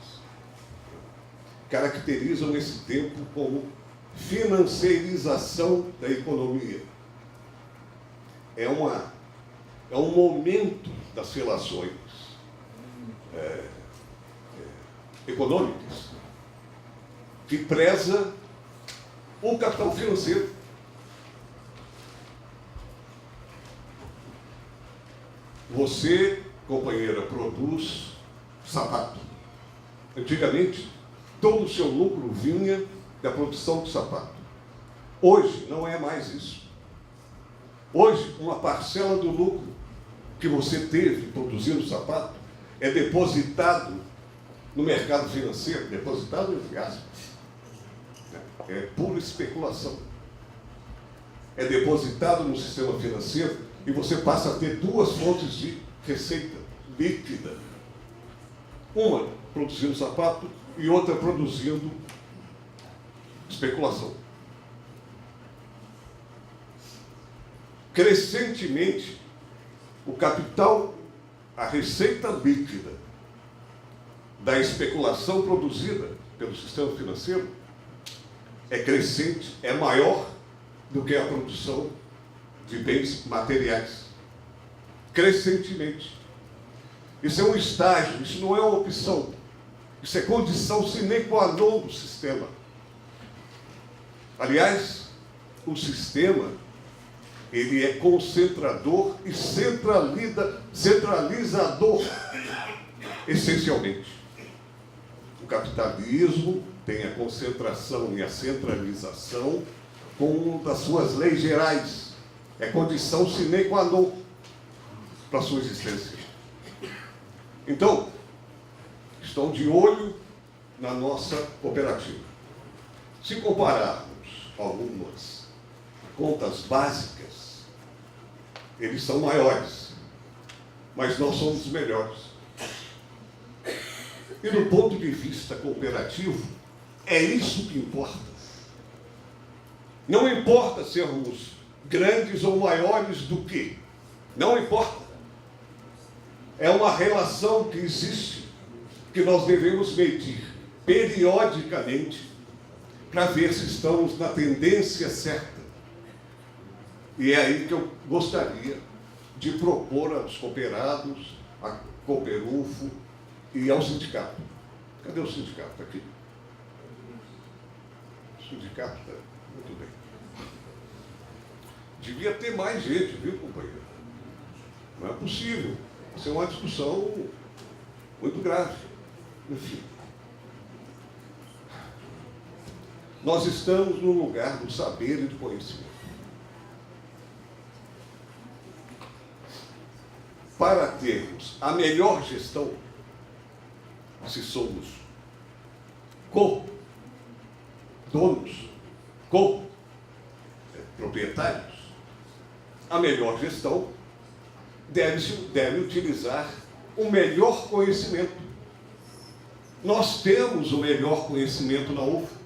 caracterizam esse tempo como financiarização da economia. É um momento das relações econômicas que preza o capital financeiro. Você, companheira, produz sapato. Antigamente, todo o seu lucro vinha da produção de sapato. Hoje, não é mais isso. Hoje, uma parcela do lucro que você teve produzindo sapato é depositado no mercado financeiro, depositado entre aspas. é pura especulação. É depositado no sistema financeiro e você passa a ter duas fontes de receita líquida. Uma produzindo sapato e outra produzindo especulação. Crescentemente, o capital, a receita líquida da especulação produzida pelo sistema financeiro é crescente, é maior do que a produção de bens materiais. Crescentemente. Isso é um estágio, isso não é uma opção. Isso é condição sine qua non do sistema. Aliás, o sistema, ele é concentrador e centralizador, essencialmente. O capitalismo tem a concentração e a centralização como uma das suas leis gerais. É condição sine qua non para a sua existência. Então, estão de olho na nossa cooperativa. Se compararmos algumas contas básicas, eles são maiores, mas nós somos os melhores. E do ponto de vista cooperativo, é isso que importa. Não importa sermos grandes ou maiores do que. Não importa. É uma relação que existe, que nós devemos medir periodicamente para ver se estamos na tendência certa. E é aí que eu gostaria de propor aos cooperados, a Cooperufo e ao sindicato. Cadê o sindicato? Está aqui. O sindicato está muito bem. Devia ter mais gente, viu, companheiro? Não é possível. Isso é uma discussão muito grave. Enfim. Nós estamos no lugar do saber e do conhecimento. Para termos a melhor gestão, se somos co-donos, co-proprietários, a melhor gestão deve utilizar o melhor conhecimento. Nós temos o melhor conhecimento na UFO.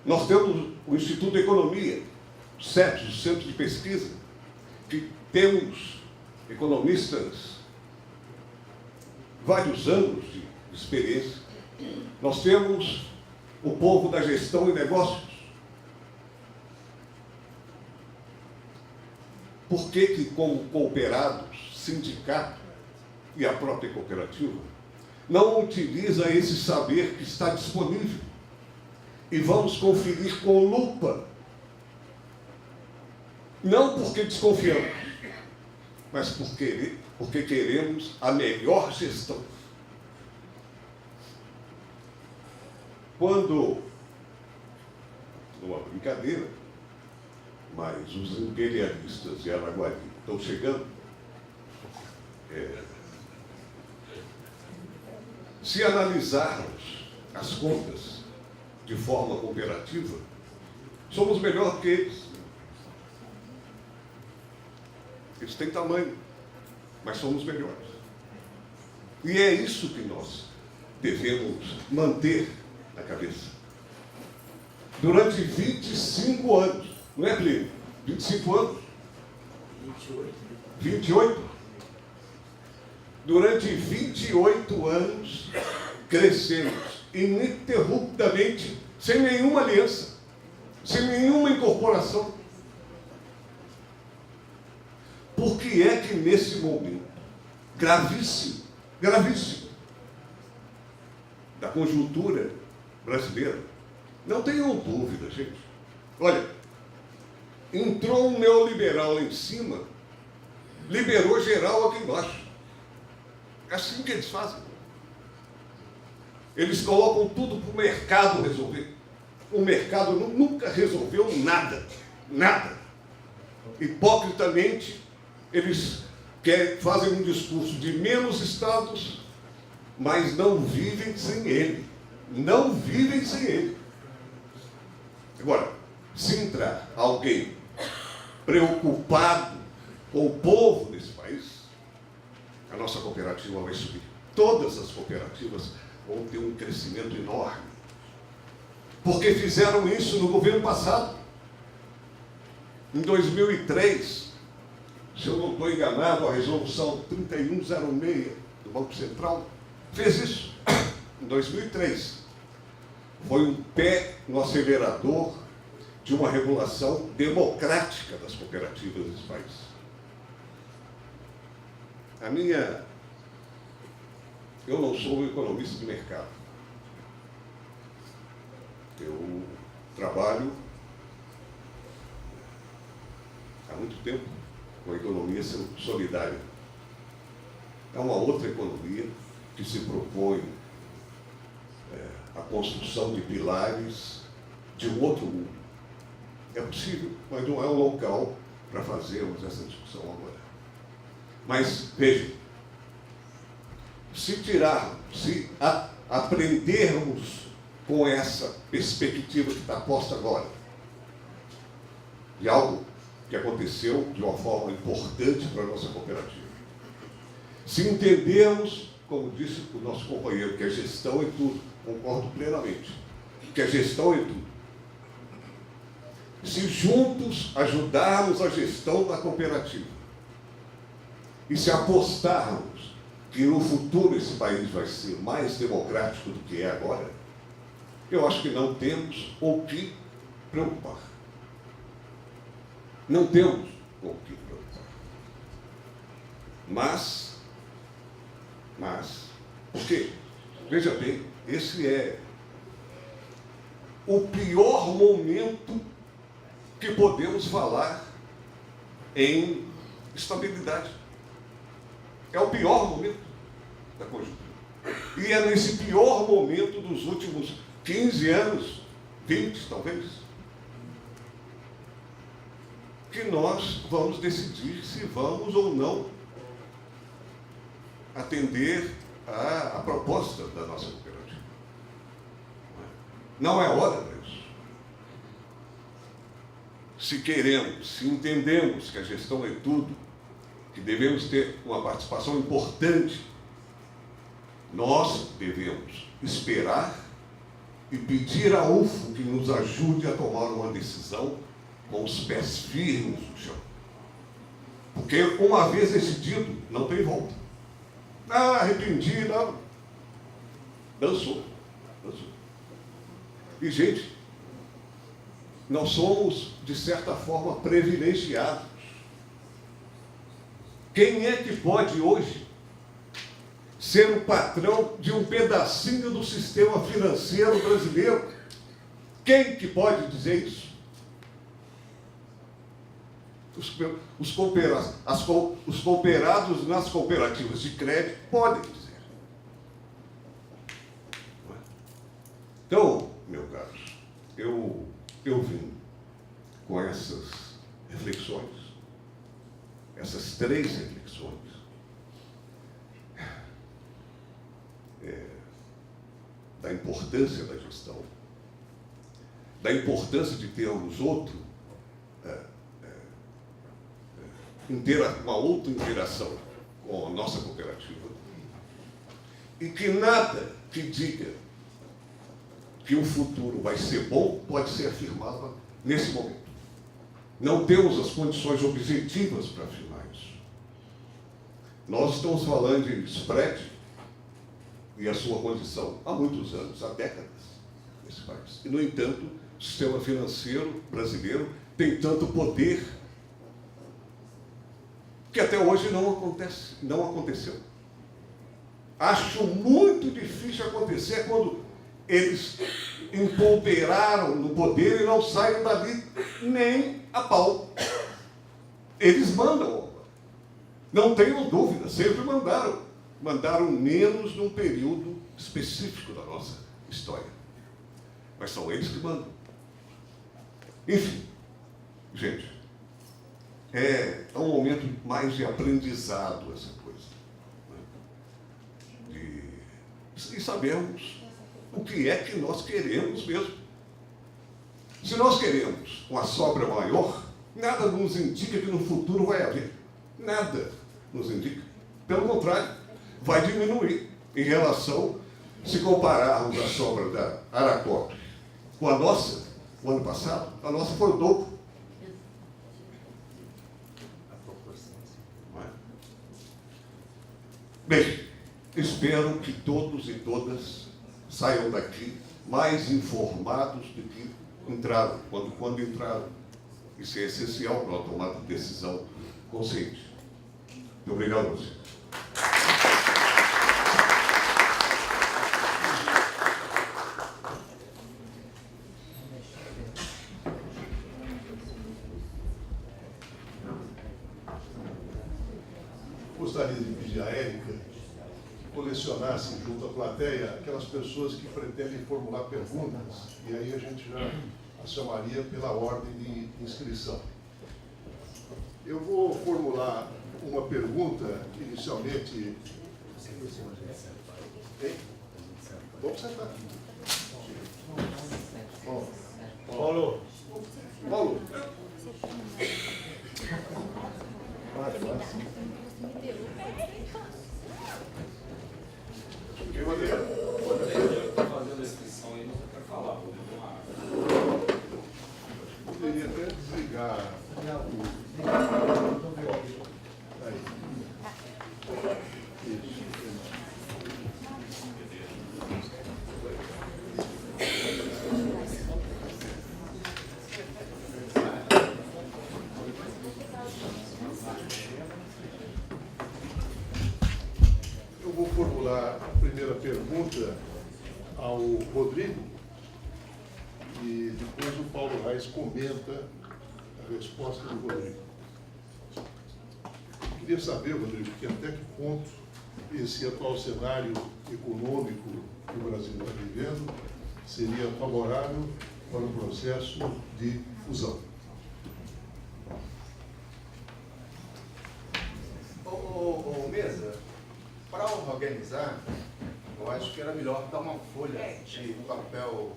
Nós temos o Instituto de Economia, o CEPS, o Centro de Pesquisa, que temos economistas, vários anos de experiência. Nós temos o povo da gestão e negócios. Por que, como cooperados, sindicato e a própria cooperativa, não utiliza esse saber que está disponível e vamos conferir com lupa? Não porque desconfiamos, mas porque queremos a melhor gestão. Quando, numa brincadeira, mas os imperialistas de Araguari estão chegando, se analisarmos as contas de forma cooperativa, somos melhor que eles. Eles têm tamanho, mas somos melhores. E é isso que nós devemos manter na cabeça. Durante 25 anos, não é, Plínio? 25 anos? 28? Durante 28 anos, crescemos ininterruptamente, sem nenhuma aliança, sem nenhuma incorporação. Por que é que nesse momento gravíssimo, da conjuntura brasileira, não tenham dúvida, gente, olha, entrou um neoliberal lá em cima, liberou geral aqui embaixo. É assim que eles fazem. Eles colocam tudo para o mercado resolver. O mercado nunca resolveu nada. Nada. Hipocritamente, eles fazem um discurso de menos estados, mas não vivem sem ele. Não vivem sem ele. Agora, se entrar alguém preocupado com o povo desse país, a nossa cooperativa vai subir. Todas as cooperativas vão ter um crescimento enorme. Porque fizeram isso no governo passado. Em 2003, se eu não estou enganado, a resolução 3106 do Banco Central fez isso. Em 2003. Foi um pé no acelerador de uma regulação democrática das cooperativas desse país. Eu não sou um economista de mercado. Eu trabalho há muito tempo com a economia solidária. É uma outra economia que se propõe a construção de pilares de um outro mundo. É possível, mas não é o local para fazermos essa discussão agora. Mas, vejam, se aprendermos com essa perspectiva que está posta agora, de algo que aconteceu de uma forma importante para a nossa cooperativa, se entendermos, como disse o nosso companheiro, que a gestão é tudo, concordo plenamente, que a gestão é tudo. Se juntos ajudarmos a gestão da cooperativa e se apostarmos que no futuro esse país vai ser mais democrático do que é agora, eu acho que não temos o que preocupar. Não temos o que preocupar. Mas, porque, veja bem, esse é o pior momento que podemos falar em estabilidade. É o pior momento da conjuntura. E é nesse pior momento dos últimos 15 anos, 20 talvez, que nós vamos decidir se vamos ou não atender a proposta da nossa cooperativa. Não é hora para isso. Se queremos, se entendemos que a gestão é tudo, que devemos ter uma participação importante, nós devemos esperar e pedir à UFO que nos ajude a tomar uma decisão com os pés firmes no chão. Porque uma vez decidido, não tem volta. Arrependi, não. Dançou. E, gente, nós somos, de certa forma, privilegiados. Quem é que pode hoje ser o patrão de um pedacinho do sistema financeiro brasileiro? Quem que pode dizer isso? Os cooperados nas cooperativas de crédito podem dizer. Então, meu caro, eu vim com essas reflexões, essas 3 reflexões, da importância da gestão, da importância de termos uma outra interação com a nossa cooperativa, e que nada que diga que o futuro vai ser bom pode ser afirmado nesse momento. Não temos as condições objetivas para afirmar isso. Nós estamos falando de spread e a sua condição há muitos anos, há décadas, nesse país. E, no entanto, o sistema financeiro brasileiro tem tanto poder que até hoje não aconteceu. Acho muito difícil acontecer quando eles empolveraram no poder e não saem dali nem a pau. Eles mandam. Não tenho dúvida, sempre mandaram. Mandaram menos num período específico da nossa história. Mas são eles que mandam. Enfim, gente, é um momento mais de aprendizado essa coisa. Né? E sabermos o que é que nós queremos mesmo. Se nós queremos uma sobra maior, nada nos indica que no futuro vai haver. Nada nos indica. Pelo contrário, vai diminuir em relação, se compararmos a sobra da Aracop com a nossa, o ano passado, a nossa foi o dobro. Bem, espero que todos e todas saiam daqui mais informados do que entraram, quando entraram. Isso é essencial para a tomada de decisão consciente. Muito obrigado a você. Gostaria de pedir a Érica que colecionasse junto à plateia aquelas pessoas que pretendem formular perguntas, e aí a gente já a chamaria pela ordem de inscrição. Eu vou formular uma pergunta inicialmente. Hein? Vamos sentar. Paulo. Paulo. Fazendo a inscrição aí, não vai falar, vou levar uma água. Poderia até desligar. Aí. Isso. Eu vou formular a primeira pergunta ao Rodrigo e depois o Paulo Reis comenta a resposta do Rodrigo. Eu queria saber, Rodrigo, que até que ponto esse atual cenário econômico que o Brasil está vivendo seria favorável para o processo de fusão. Ô, Mesa, para organizar, eu acho que era melhor dar uma folha de papel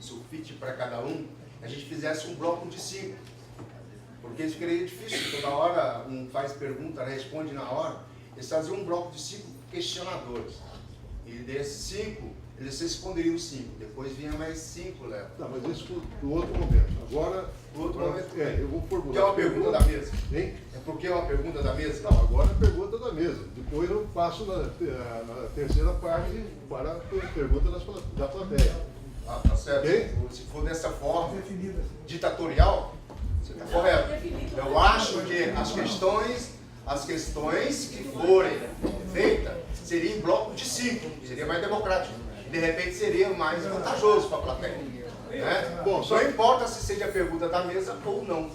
sulfite para cada um, a gente fizesse um bloco de 5. Porque isso ficaria difícil, toda hora um faz pergunta, responde na hora. Eles faziam um bloco de 5 questionadores. E desses 5, eles responderiam 5. Depois vinha mais 5, Léo. Tá, mas isso do outro momento. Agora, eu vou formular. Porque é uma pergunta da mesa. Hein? É porque é uma pergunta da mesa? Não, agora é a pergunta da mesa. Depois eu passo na terceira parte para a pergunta da plateia. Ah, tá certo. Okay? Se for dessa forma, ditatorial, você está correto. Eu acho que as questões que forem feitas seriam em bloco de 5, seria mais democrático. De repente seria mais vantajoso para a plateia. Né? Bom, Só importa se seja a pergunta da mesa ou não.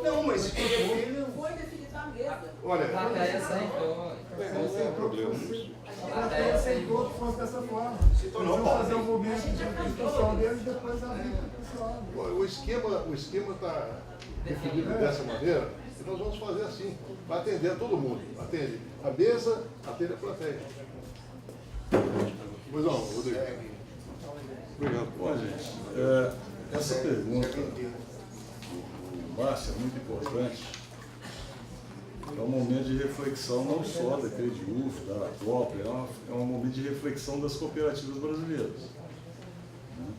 Não, mas foi definido na mesa. Olha, A plateia aceitou. Não tem problema. A plateia aceitou que fosse dessa forma. se tornou Fazer um momento de discussão deles e depois abrir para o pessoal. o esquema está definido dessa maneira e nós vamos fazer assim, para atender todo mundo. Atende a mesa, atende a plateia. Pois não, Rodrigo. Obrigado. Bom, gente, essa pergunta do Márcio é muito importante. É um momento de reflexão não só da CREDIUF, da Aracop, é um momento de reflexão das cooperativas brasileiras. Né?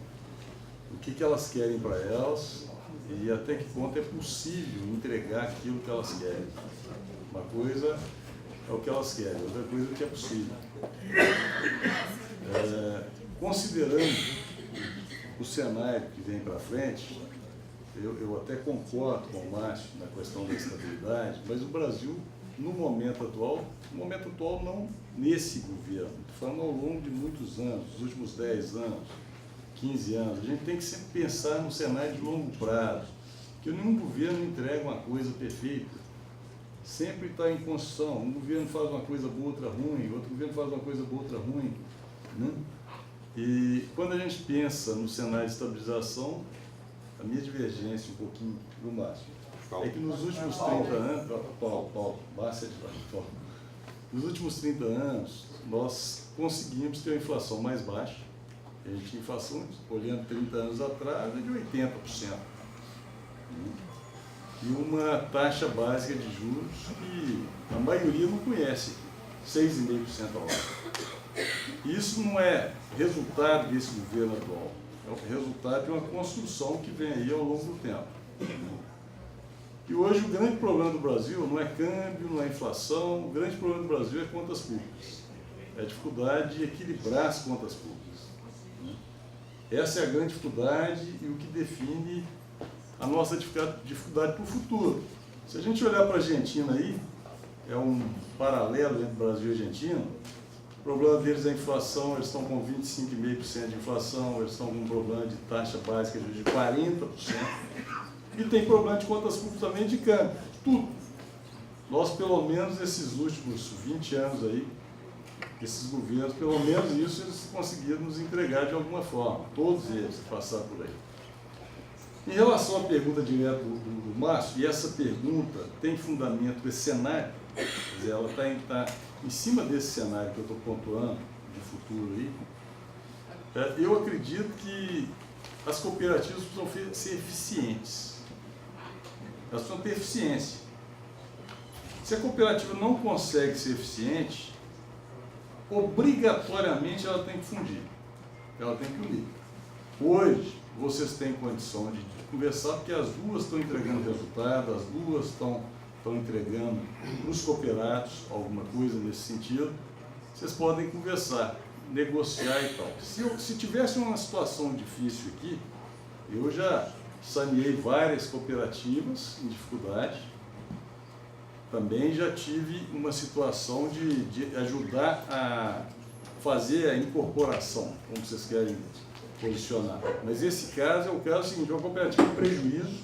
O que elas querem para elas e até que ponto é possível entregar aquilo que elas querem. Uma coisa é o que elas querem, outra coisa é o que é possível. Considerando o cenário que vem para frente, eu até concordo com o Márcio na questão da estabilidade, mas o Brasil, no momento atual não nesse governo, estou falando ao longo de muitos anos, os últimos 10 anos, 15 anos, a gente tem que sempre pensar no cenário de longo prazo, que nenhum governo entrega uma coisa perfeita, sempre está em construção, um governo faz uma coisa boa, outra ruim, outro governo faz uma coisa boa, outra ruim, né? E quando a gente pensa no cenário de estabilização, a minha divergência um pouquinho do Márcio é que nos últimos 30 anos, nos últimos 30 anos, nós conseguimos ter uma inflação mais baixa, A gente tinha inflação, olhando 30 anos atrás, é de 80%. E uma taxa básica de juros que a maioria não conhece, 6,5% ao ano. Isso não é resultado desse governo atual, é o resultado de uma construção que vem aí ao longo do tempo. E hoje o grande problema do Brasil não é câmbio, não é inflação, o grande problema do Brasil é contas públicas. É a dificuldade de equilibrar as contas públicas. Essa é a grande dificuldade e o que define a nossa dificuldade para o futuro. Se a gente olhar para a Argentina aí, é um paralelo entre Brasil e Argentina, o problema deles é a inflação, eles estão com 25,5% de inflação, eles estão com um problema de taxa básica de 40%, e tem problema de contas públicas também de câmbio, tudo. Nós, pelo menos, nesses últimos 20 anos aí, esses governos, pelo menos isso, eles conseguiram nos entregar de alguma forma, todos eles que passaram por aí. Em relação à pergunta direta do Márcio, e essa pergunta tem fundamento, esse cenário, quer dizer, ela está em cima desse cenário que eu estou pontuando, de futuro aí, eu acredito que as cooperativas precisam ser eficientes. Elas precisam ter eficiência. Se a cooperativa não consegue ser eficiente, obrigatoriamente ela tem que fundir, ela tem que unir. Hoje, vocês têm condição de conversar, porque as duas estão entregando resultado, as duas estão entregando para os cooperados alguma coisa nesse sentido. Vocês podem conversar, negociar e tal. Se tivesse uma situação difícil aqui, eu já saneei várias cooperativas em dificuldade. Também já tive uma situação de ajudar a fazer a incorporação, como vocês querem posicionar. Mas esse caso é o caso seguinte, uma cooperativa em prejuízo,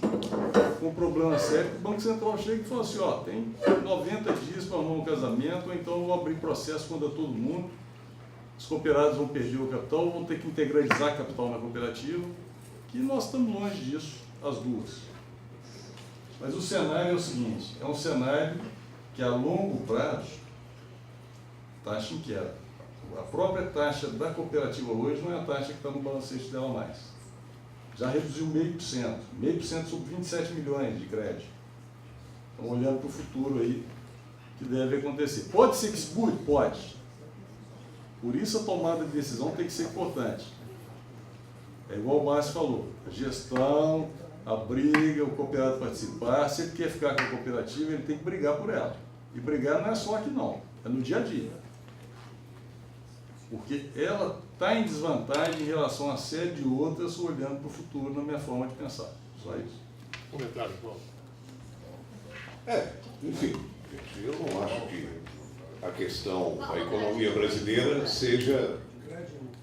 com um problema sério, o Banco Central chega e fala assim, ó, tem 90 dias para arrumar um casamento, ou então eu vou abrir processo contra todo mundo, os cooperados vão perder o capital, vão ter que integralizar capital na cooperativa, que nós estamos longe disso, as duas. Mas o cenário é o seguinte, é um cenário que a longo prazo, taxa inquieta. A própria taxa da cooperativa hoje não é a taxa que está no balancete dela mais. Já reduziu 0,5%, 0,5% sobre 27 milhões de crédito. Estamos olhando para o futuro aí, que deve acontecer. Pode ser que se mude? Pode. Por isso a tomada de decisão tem que ser importante. É igual o Márcio falou, a gestão, a briga, o cooperado participar, se ele quer ficar com a cooperativa, ele tem que brigar por ela. E brigar não é só aqui não, é no dia a dia. Porque ela está em desvantagem em relação a série de outras, olhando para o futuro na minha forma de pensar. Só isso. Comentário, Paulo. Enfim, eu não acho que a questão da economia brasileira seja...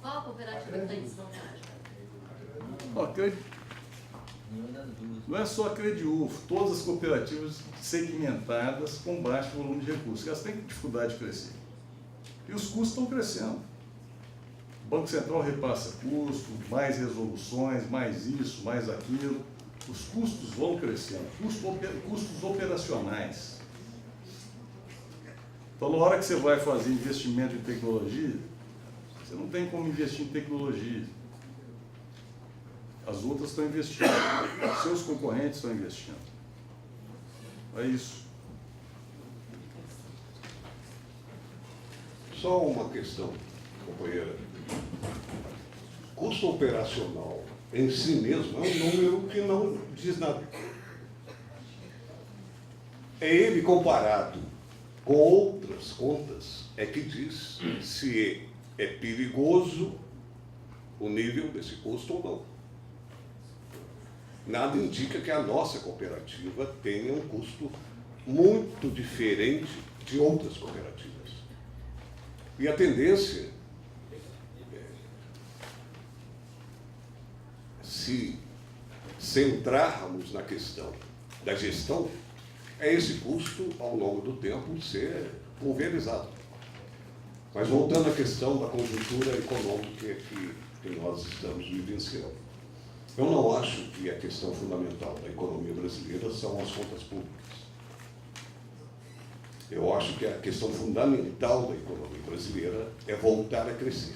Qual a cooperativa que está em desvantagem? Não é só a Crediufo, todas as cooperativas segmentadas com baixo volume de recursos, elas têm dificuldade de crescer. E os custos estão crescendo. O Banco Central repassa custo, mais resoluções, mais isso, mais aquilo. Os custos vão crescendo, custos operacionais. Então, na hora que você vai fazer investimento em tecnologia, você não tem como investir em tecnologia. As outras estão investindo, seus concorrentes estão investindo. É isso. Só uma questão, companheira. Custo operacional em si mesmo é um número que não diz nada. É ele comparado com outras contas é que diz se é perigoso o nível desse custo ou não. Nada indica que a nossa cooperativa tenha um custo muito diferente de outras cooperativas. E a tendência, se centrarmos na questão da gestão, é esse custo, ao longo do tempo, ser pulverizado. Mas voltando à questão da conjuntura econômica que nós estamos vivenciando. Eu não acho que a questão fundamental da economia brasileira são as contas públicas. Eu acho que a questão fundamental da economia brasileira é voltar a crescer.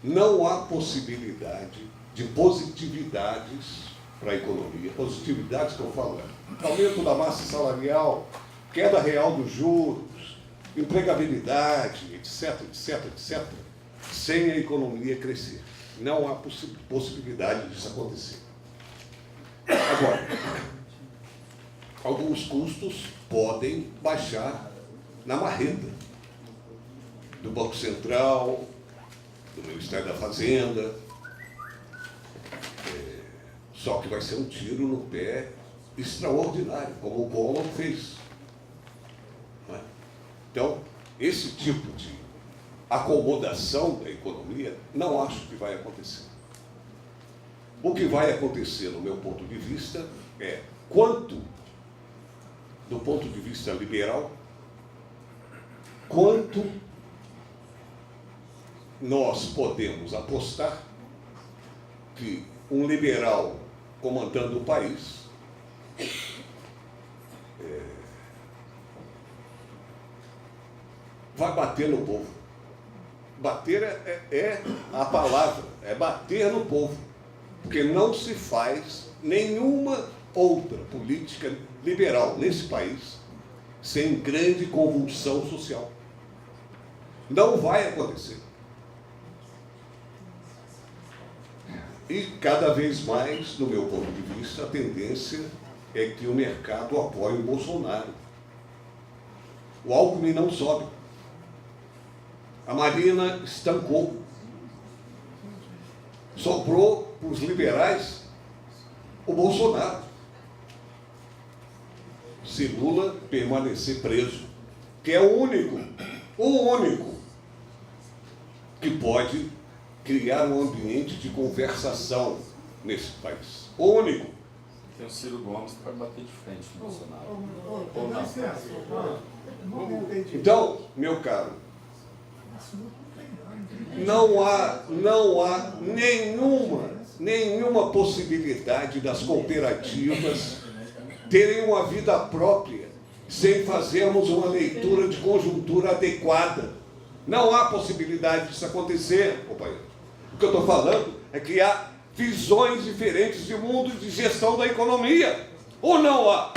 não há possibilidade de positividades para a economia. Positividades que eu falo é aumento da massa salarial, queda real dos juros, empregabilidade, etc, etc, etc, sem a economia crescer. Não há possibilidade disso acontecer. Agora, alguns custos podem baixar na marreta do Banco Central, do Ministério da Fazenda, só que vai ser um tiro no pé extraordinário, como o Collor fez. Não é? Então, esse tipo de acomodação da economia, não acho que vai acontecer. O que vai acontecer, no meu ponto de vista, é quanto, do ponto de vista liberal, quanto nós podemos apostar que um liberal comandando o país vai bater no povo. Bater é a palavra, é bater no povo, porque não se faz nenhuma outra política liberal nesse país sem grande convulsão social. Não vai acontecer. E cada vez mais, no meu ponto de vista, a tendência é que o mercado apoie o Bolsonaro. O Alckmin não sobe. A Marina estancou. Sobrou para os liberais o Bolsonaro. Se Lula permanecer preso, que é o único que pode criar um ambiente de conversação nesse país. O único. Tem o Ciro Gomes que vai bater de frente no Bolsonaro. Dá licença. Não entendi. Então, meu caro, não há nenhuma possibilidade das cooperativas terem uma vida própria sem fazermos uma leitura de conjuntura adequada. Não há possibilidade disso acontecer, companheiro. O que eu estou falando é que há visões diferentes de mundo de gestão da economia. Ou não há?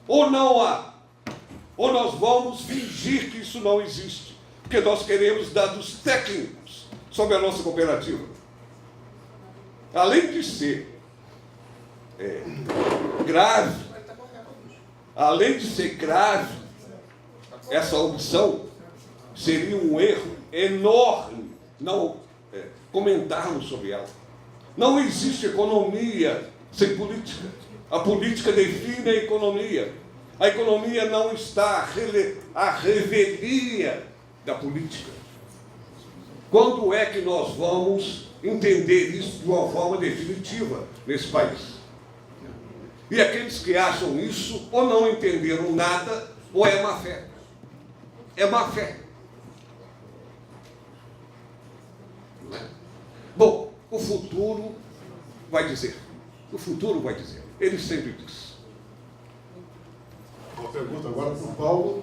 Ou não há? Ou nós vamos fingir que isso não existe, porque nós queremos dados técnicos sobre a nossa cooperativa. Além de ser grave, essa opção seria um erro enorme não comentarmos sobre ela. Não existe economia sem política. A política define a economia. A economia não está à revelia da política. Quando é que nós vamos entender isso de uma forma definitiva nesse país? E aqueles que acham isso ou não entenderam nada, ou é má fé. É má fé. Bom, o futuro vai dizer. O futuro vai dizer. Ele sempre diz. Uma pergunta agora para o Paulo,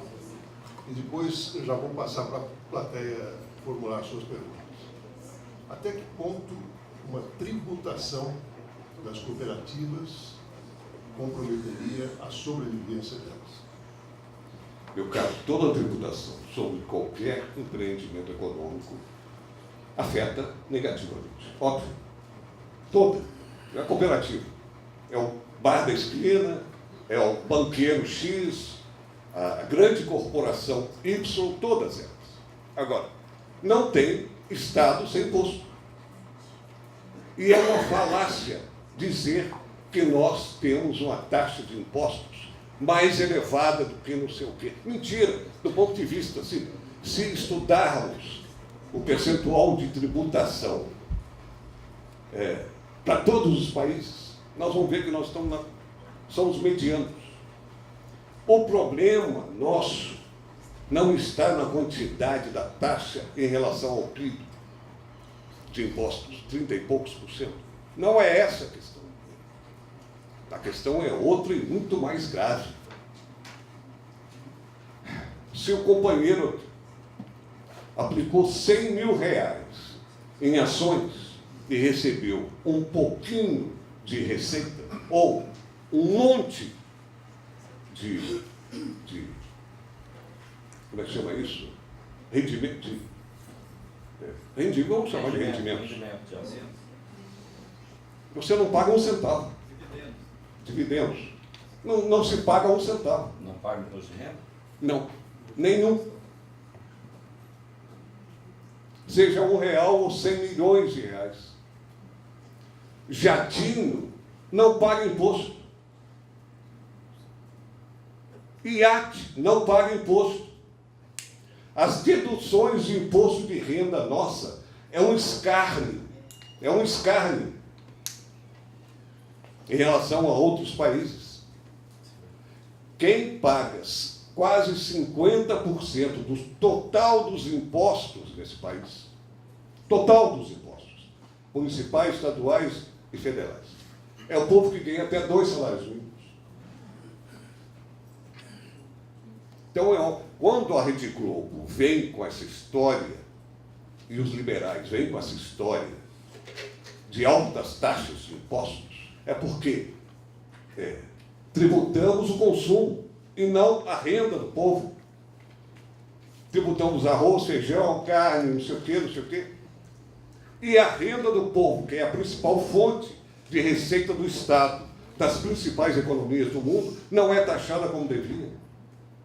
e depois eu já vou passar para a plateia formular suas perguntas. Até que ponto uma tributação das cooperativas comprometeria a sobrevivência delas? Meu caro, toda tributação sobre qualquer empreendimento econômico afeta negativamente. Óbvio. Toda. É a cooperativa. É o bar da esquina, é o banqueiro X, a grande corporação Y, todas elas. Agora, não tem Estado sem imposto. E é uma falácia dizer que nós temos uma taxa de impostos mais elevada do que não sei o quê. Mentira, do ponto de vista, assim, se estudarmos o percentual de tributação para todos os países, nós vamos ver que nós somos medianos. O problema nosso não está na quantidade da taxa em relação ao PIB de impostos, 30 e poucos %. Não é essa a questão. A questão é outra e muito mais grave. Se o companheiro aplicou R$100 mil em ações e recebeu um pouquinho de receita ou um monte de como é que chama isso? Rendimento. Vamos chamar de rendimentos. Você não paga um centavo. Dividendos. Não se paga um centavo. Não paga imposto de renda? Não, nenhum. Seja R$1 ou 100 milhões de reais. Jatinho não paga imposto. Iate não paga imposto. As deduções de imposto de renda nossa é um escárnio. É um escárnio em relação a outros países. Quem paga quase 50% do total dos impostos nesse país, total dos impostos, municipais, estaduais e federais, é o povo que ganha até 2 salários mínimos. Então, quando a Rede Globo vem com essa história, e os liberais vêm com essa história de altas taxas de impostos, é porque tributamos o consumo e não a renda do povo. Tributamos arroz, feijão, carne, não sei o quê. E a renda do povo, que é a principal fonte de receita do Estado, das principais economias do mundo, não é taxada como devia.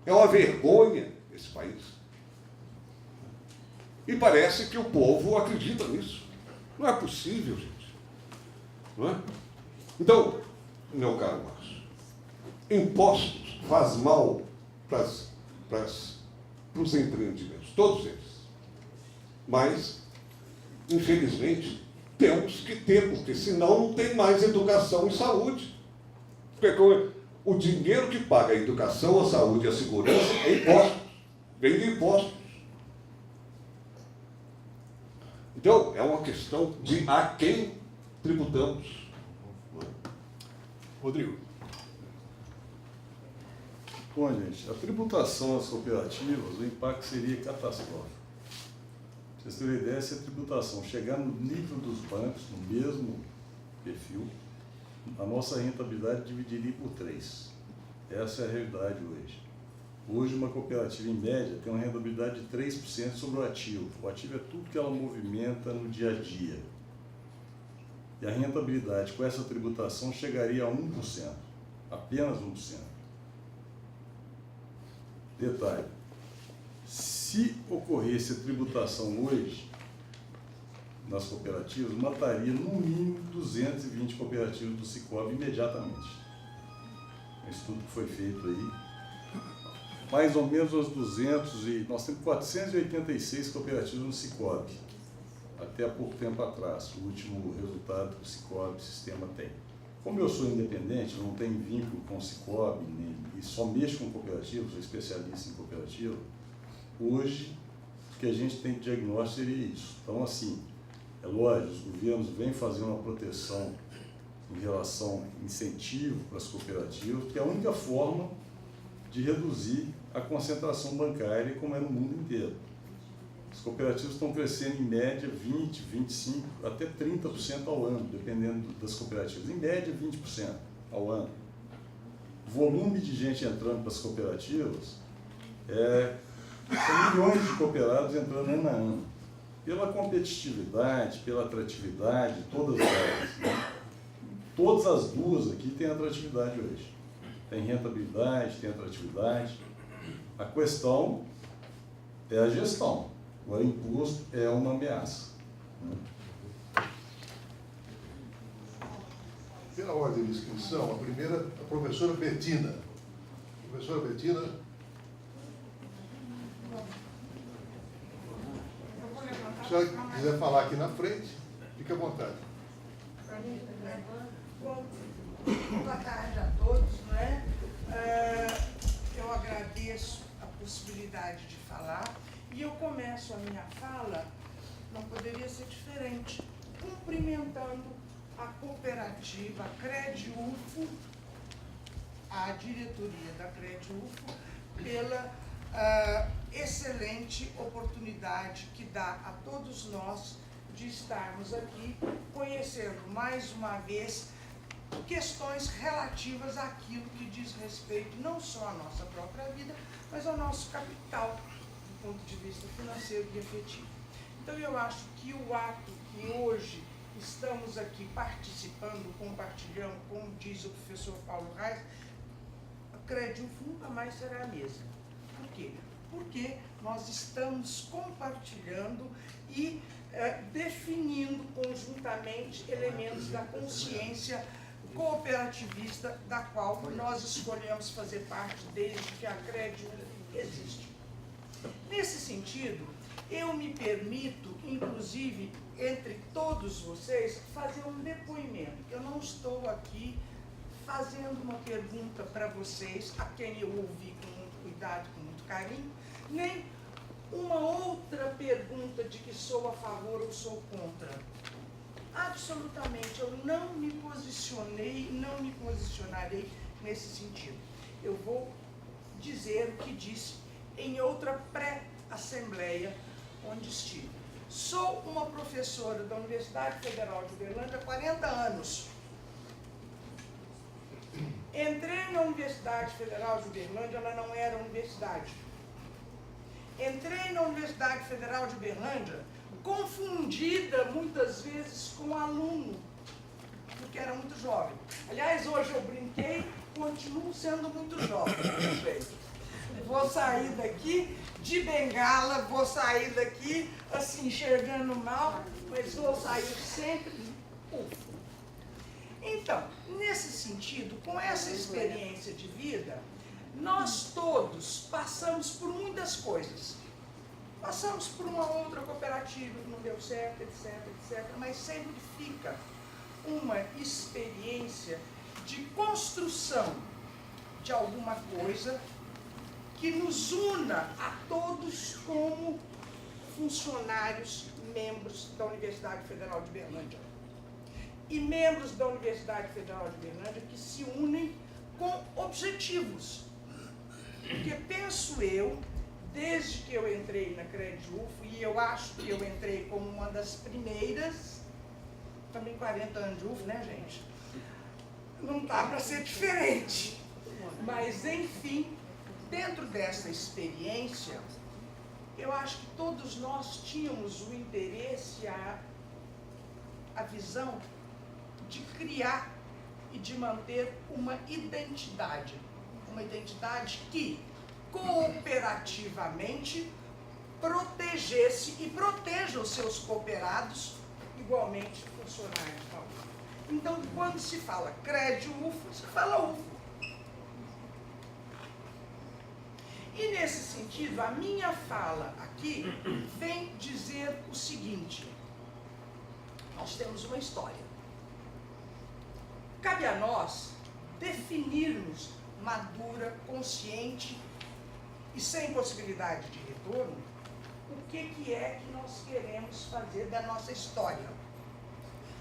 É uma vergonha esse país. E parece que o povo acredita nisso. Não é possível, gente. Não é? Então, meu caro Márcio, impostos faz mal para os empreendimentos, todos eles. Mas, infelizmente, temos que ter, porque senão não tem mais educação e saúde. Porque o dinheiro que paga a educação, a saúde e a segurança é impostos. Vem de impostos. Então, é uma questão de a quem tributamos. Rodrigo. Bom, gente, a tributação das cooperativas, o impacto seria catastrófico. Pra vocês terem ideia, se a tributação chegar no nível dos bancos, no mesmo perfil, a nossa rentabilidade dividiria por 3. Essa é a realidade hoje. Hoje, uma cooperativa, em média, tem uma rentabilidade de 3% sobre o ativo. O ativo é tudo que ela movimenta no dia a dia. E a rentabilidade com essa tributação chegaria a 1%. Apenas 1%. Detalhe. Se ocorresse a tributação hoje, nas cooperativas, mataria no mínimo 220 cooperativas do Sicoob imediatamente. Um estudo que foi feito aí. Mais ou menos as 200 nós temos 486 cooperativas no Sicoob, até há pouco tempo atrás, o último resultado que o Sicoob Sistema tem. Como eu sou independente, não tenho vínculo com o Sicoob, e só mexo com cooperativas, sou especialista em cooperativa, hoje o que a gente tem de diagnóstico seria isso. Então, assim, é lógico, os governos vêm fazer uma proteção em relação a incentivo para as cooperativas, porque é a única forma de reduzir a concentração bancária, como é no mundo inteiro. As cooperativas estão crescendo em média 20%, 25%, até 30% ao ano, dependendo das cooperativas. Em média, 20% ao ano. O volume de gente entrando para as cooperativas são milhões de cooperados entrando ano a ano. Pela competitividade, pela atratividade, todas elas. Né? Todas as duas aqui têm atratividade hoje. Tem rentabilidade, tem atratividade. A questão é a gestão. Agora, imposto é uma ameaça. Pela ordem de inscrição, a primeira, a professora Betina. Professora Betina. Se a senhora quiser falar aqui na frente, fique à vontade. Boa tarde a todos, não é? Eu agradeço a possibilidade de falar e eu começo a minha fala, não poderia ser diferente, cumprimentando a cooperativa CredUFO, a diretoria da CredUFO, pela excelente oportunidade que dá a todos nós de estarmos aqui conhecendo mais uma vez questões relativas àquilo que diz respeito não só à nossa própria vida, mas ao nosso capital, do ponto de vista financeiro e efetivo. Então eu acho que o ato que hoje estamos aqui participando, compartilhando, como diz o professor Paulo Reis, a Credilf nunca mais será a mesma. Por quê? Porque nós estamos compartilhando e definindo conjuntamente elementos da consciência cooperativista da qual nós escolhemos fazer parte desde que a Credilf existe. Nesse sentido, eu me permito, inclusive, entre todos vocês, fazer um depoimento. Eu não estou aqui fazendo uma pergunta para vocês, a quem eu ouvi com muito cuidado, com muito carinho, nem uma outra pergunta de que sou a favor ou sou contra. Absolutamente, eu não me posicionei, não me posicionarei nesse sentido. Eu vou dizer o que disse em outra pré-assembleia onde estive. Sou uma professora da Universidade Federal de Uberlândia há 40 anos. Entrei na Universidade Federal de Uberlândia, ela não era universidade. Entrei na Universidade Federal de Uberlândia confundida muitas vezes com aluno, porque era muito jovem. Aliás, hoje eu brinquei, continuo sendo muito jovem. Vou sair daqui de bengala, vou sair daqui assim, enxergando mal, mas vou sair sempre ufa. Então, nesse sentido, com essa experiência de vida, nós todos passamos por muitas coisas. Passamos por uma outra cooperativa que não deu certo, etc, etc, mas sempre fica uma experiência de construção de alguma coisa que nos una a todos como funcionários, membros da Universidade Federal de Uberlândia. E membros da Universidade Federal de Uberlândia que se unem com objetivos. Porque penso eu, desde que eu entrei na Credilf, e eu acho que eu entrei como uma das primeiras, também 40 anos de UF, né, gente? Não dá para ser diferente. Mas, enfim, dentro dessa experiência, eu acho que todos nós tínhamos o interesse, a visão de criar e de manter uma identidade que cooperativamente protegesse e proteja os seus cooperados, igualmente funcionários da UF. Então, quando se fala Credilf, se fala UF. E nesse sentido, a minha fala aqui vem dizer o seguinte: nós temos uma história. Cabe a nós definirmos madura, consciente e sem possibilidade de retorno o que é que nós queremos fazer da nossa história.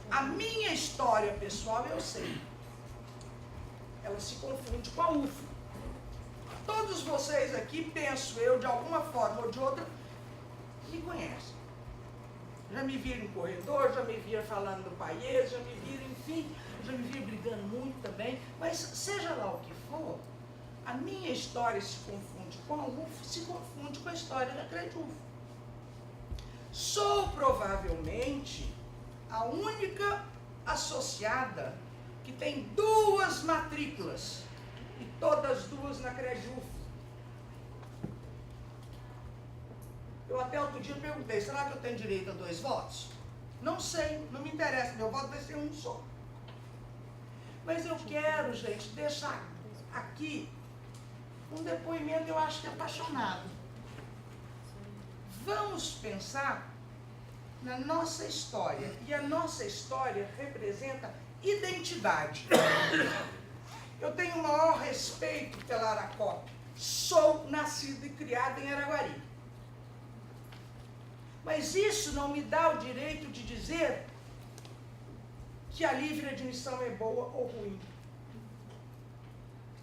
A minha história pessoal, eu sei, ela se confunde com a UF. Todos vocês aqui, penso eu, de alguma forma ou de outra, me conhecem. Já me viram em corredor, já me viram falando do país, já me viram, enfim, já me viram brigando muito também. Mas seja lá o que for, a minha história se confunde com a UF, se confunde com a história da Credilf. Sou provavelmente a única associada que tem 2 matrículas, e todas 2 na Credilf. Eu até outro dia perguntei, será que eu tenho direito a 2 votos? Não sei, não me interessa, meu voto vai ser um só. Mas eu quero, gente, deixar aqui um depoimento, eu acho que apaixonado. Vamos pensar na nossa história, e a nossa história representa identidade. Eu tenho o maior respeito pela Aracop. Sou nascida e criada em Araguari. Mas isso não me dá o direito de dizer que a livre admissão é boa ou ruim.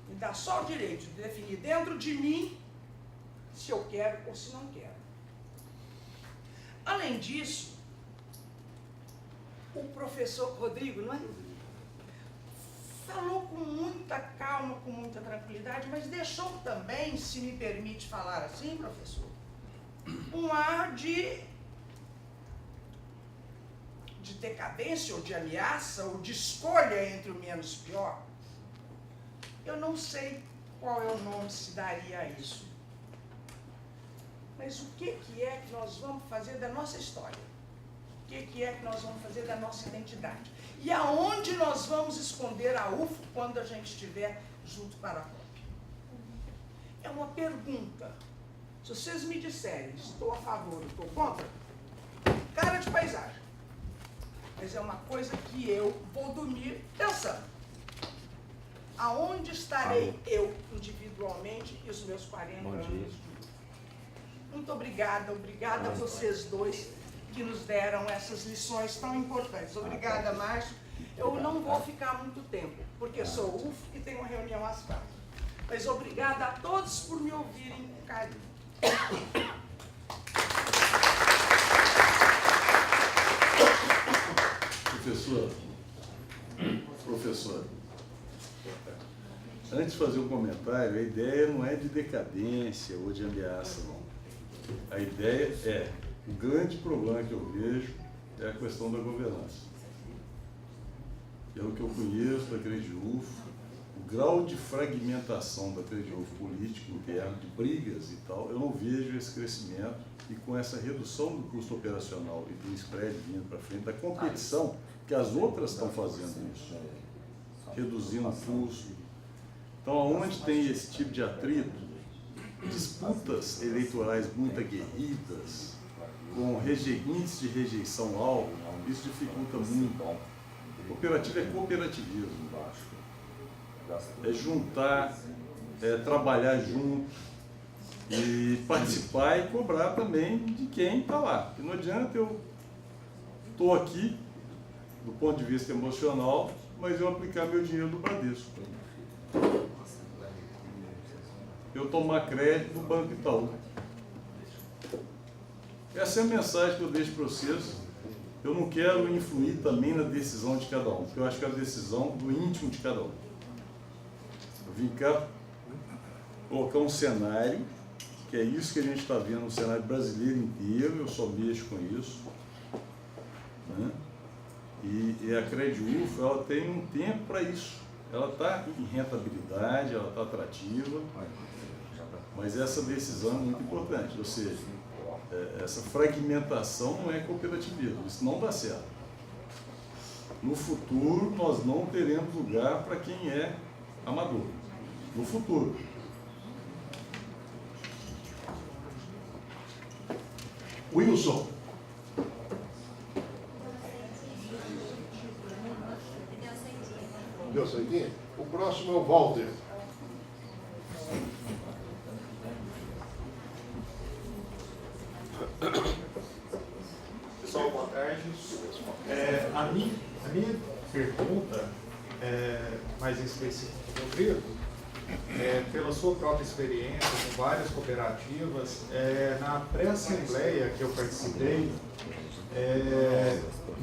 Me dá só o direito de definir dentro de mim se eu quero ou se não quero. Além disso, o professor Rodrigo, não é? Falou com muita calma, com muita tranquilidade, mas deixou também, se me permite falar assim, professor, um ar de decadência, ou de ameaça, ou de escolha entre o menos pior. Eu não sei qual é o nome que se daria a isso. Mas o que é que nós vamos fazer da nossa história? O que é que nós vamos fazer da nossa identidade? E aonde nós vamos esconder a UFO quando a gente estiver junto para a COP? É uma pergunta. Se vocês me disserem, estou a favor, estou contra, cara de paisagem. Mas é uma coisa que eu vou dormir pensando. Aonde estarei eu individualmente e os meus 40 anos de vida? Muito obrigada a vocês dois que nos deram essas lições tão importantes. Obrigada, Márcio. Eu não vou ficar muito tempo, porque sou UFO e tenho uma reunião às 4. Mas obrigada a todos por me ouvirem com carinho. Professor, antes de fazer um comentário, a ideia não é de decadência ou de ameaça, não. A ideia é, o grande problema que eu vejo é a questão da governança. Pelo que eu conheço da CREDIUFO, o grau de fragmentação da CREDIUFO político interno, de brigas e tal, eu não vejo esse crescimento, e com essa redução do custo operacional e do spread vindo para frente, da competição, que as outras estão fazendo isso, reduzindo o custo. Então, onde tem esse tipo de atrito, disputas eleitorais muito aguerridas, com índice de rejeição alto, isso dificulta muito. Cooperativa é cooperativismo. É juntar, é trabalhar junto, e participar e cobrar também de quem está lá. Porque não adianta eu estou aqui, do ponto de vista emocional, mas eu aplicar meu dinheiro do Bradesco. Eu tomar crédito do Banco Itaú. Essa é a mensagem que eu deixo para vocês. Eu não quero influir também na decisão de cada um, porque eu acho que é a decisão do íntimo de cada um. Eu vim cá colocar um cenário, que é isso que a gente está vendo no cenário brasileiro inteiro, eu só mexo com isso, né? E a CREDIUFO, ela tem um tempo para isso. Ela está em rentabilidade, ela está atrativa, mas essa decisão é muito importante, ou seja, essa fragmentação não é cooperativismo, isso não dá certo. No futuro, nós não teremos lugar para quem é amador. No futuro. Wilson. Deu saidinha? O próximo é o Walter. Pessoal, boa tarde. A minha pergunta, mais em específico do Rodrigo, pela sua própria experiência com várias cooperativas, na pré-assembleia que eu participei,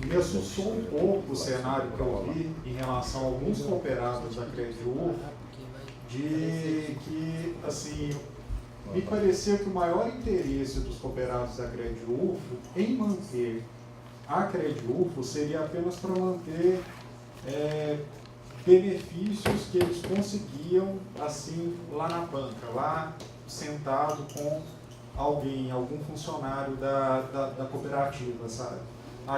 me assustou um pouco o cenário que eu vi em relação a alguns cooperados da CREDIUFO, de que, assim, me parecia que o maior interesse dos cooperados da CREDIUFO em manter a CREDIUFO seria apenas para manter benefícios que eles conseguiam, assim, lá na banca, lá sentado com alguém, algum funcionário da cooperativa, sabe?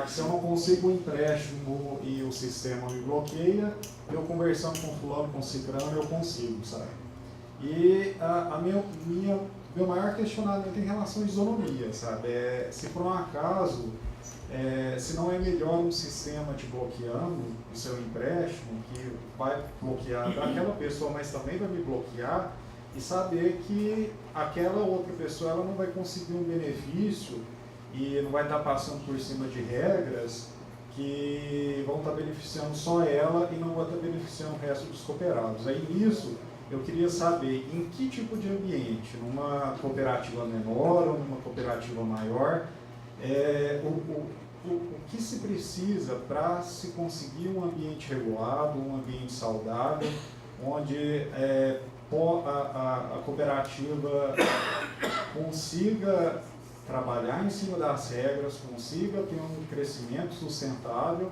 Que se eu não consigo um empréstimo e o sistema me bloqueia, eu conversando com fulano, com cicrano, eu consigo, sabe? E meu maior questionamento em relação à isonomia, sabe? Se por um acaso, se não é melhor um sistema te bloqueando o seu empréstimo, que vai bloquear daquela pessoa, mas também vai me bloquear, e saber que aquela outra pessoa ela não vai conseguir um benefício e não vai estar passando por cima de regras que vão estar beneficiando só ela e não vão estar beneficiando o resto dos cooperados. Aí nisso, eu queria saber em que tipo de ambiente, numa cooperativa menor ou numa cooperativa maior, o que se precisa para se conseguir um ambiente regulado, um ambiente saudável, onde a cooperativa consiga trabalhar em cima das regras, consiga ter um crescimento sustentável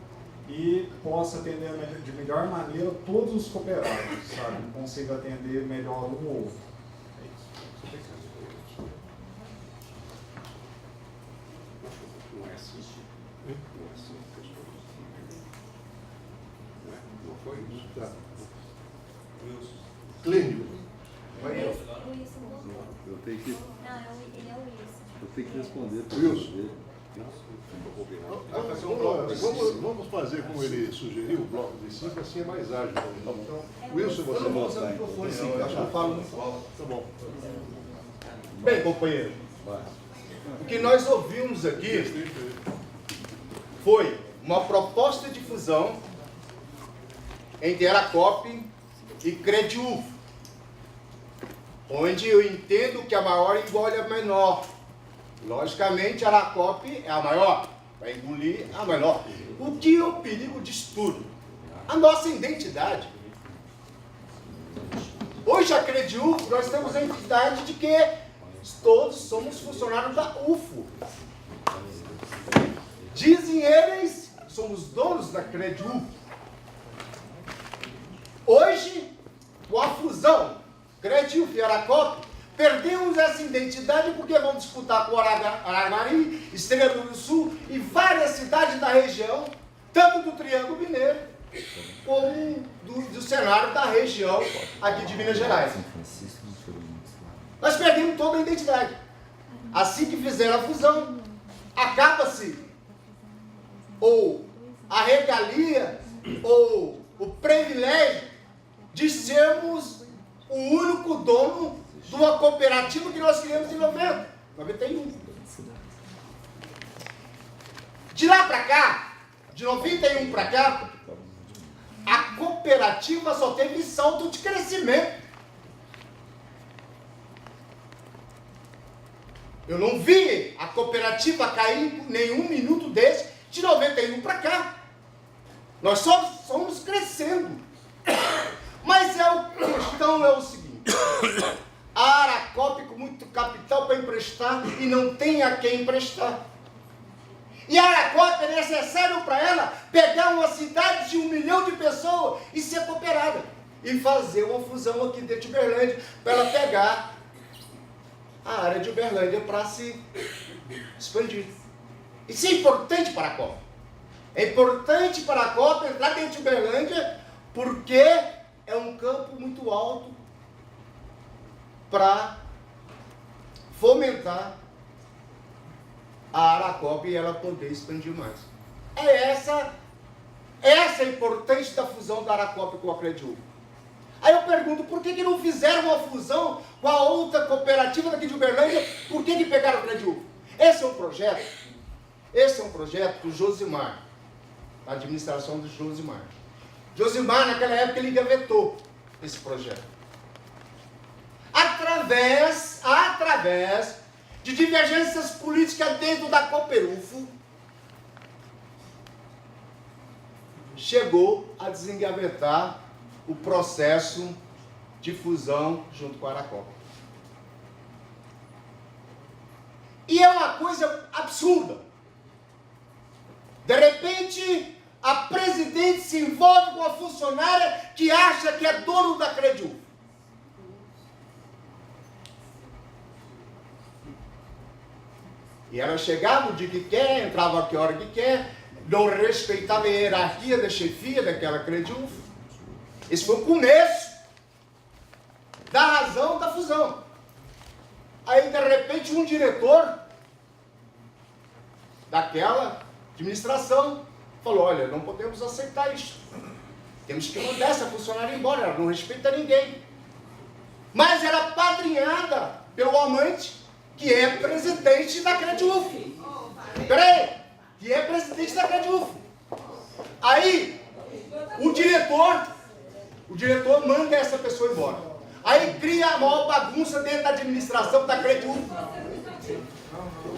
e possa atender de melhor maneira todos os cooperados, sabe? Consiga atender melhor um ou outro. Não é assim. Não é assim. Não foi isso. Tá. Clênio. Eu tenho que. Não, ele é o Wilson. Eu tenho que responder. Wilson. Vamos fazer como ele sugeriu, o bloco de 5, assim é mais ágil. Então, Wilson, você volta. Acho que eu falo muito alto. Tá bom. Bem, companheiro, o que nós ouvimos aqui foi uma proposta de fusão entre Aracop e Crediúvo, onde eu entendo que a maior engole a menor. Logicamente, a Aracop é a maior, vai engolir a menor. O que é o perigo disso tudo? A nossa identidade. Hoje, a Crediúvo, nós temos a entidade de que todos somos funcionários da UFO. Dizem eles, somos donos da Crediúvo. Hoje, com a fusão Crediúvo e Aracop, perdemos essa identidade porque vamos disputar com Araguari, Estrela do Sul e várias cidades da região, tanto do Triângulo Mineiro, como do cenário da região aqui de Minas Gerais. Nós perdemos toda a identidade. Assim que fizeram a fusão, acaba-se ou a regalia ou o privilégio de sermos o único dono de uma cooperativa que nós criamos em 91. De lá para cá, de 91 para cá, a cooperativa só teve salto de crescimento. Eu não vi a cooperativa cair nenhum minuto desse de 91 para cá. Nós só somos crescendo. Mas a questão é o seguinte: a Aracop com muito capital para emprestar e não tem a quem emprestar. E a Aracop é necessário para ela pegar uma cidade de 1 milhão de pessoas e ser cooperada. E fazer uma fusão aqui dentro de Uberlândia para ela pegar a área de Uberlândia para se expandir. Isso é importante para a Aracop. É importante para a Aracop entrar dentro de Uberlândia porque é um campo muito alto para fomentar a Aracop e ela poder expandir mais. Essa a importância da fusão da Aracop com a Crediúvo. Aí eu pergunto, por que não fizeram uma fusão com a outra cooperativa daqui de Uberlândia? Por que pegaram a Crediúvo? Esse é um projeto do Josimar, da administração do Josimar. Josimar, naquela época, ele gavetou esse projeto. Através de divergências políticas dentro da Cooperufo, chegou a desengavetar o processo de fusão junto com a Aracop. E é uma coisa absurda. De repente, a presidente se envolve com a funcionária que acha que é dono da Crediúvo. E ela chegava o dia que quer, entrava a que hora que quer, não respeitava a hierarquia da chefia daquela Crediúvo. Esse foi o começo da razão da fusão. Aí, de repente, um diretor daquela administração falou: olha, não podemos aceitar isso. Temos que mandar essa funcionária embora, ela não respeita ninguém. Mas era apadrinhada pelo amante, que é presidente da Crediúvo. Peraí, que é presidente da Crediúvo. Aí, o diretor manda essa pessoa embora. Aí cria a maior bagunça dentro da administração da Crediúvo.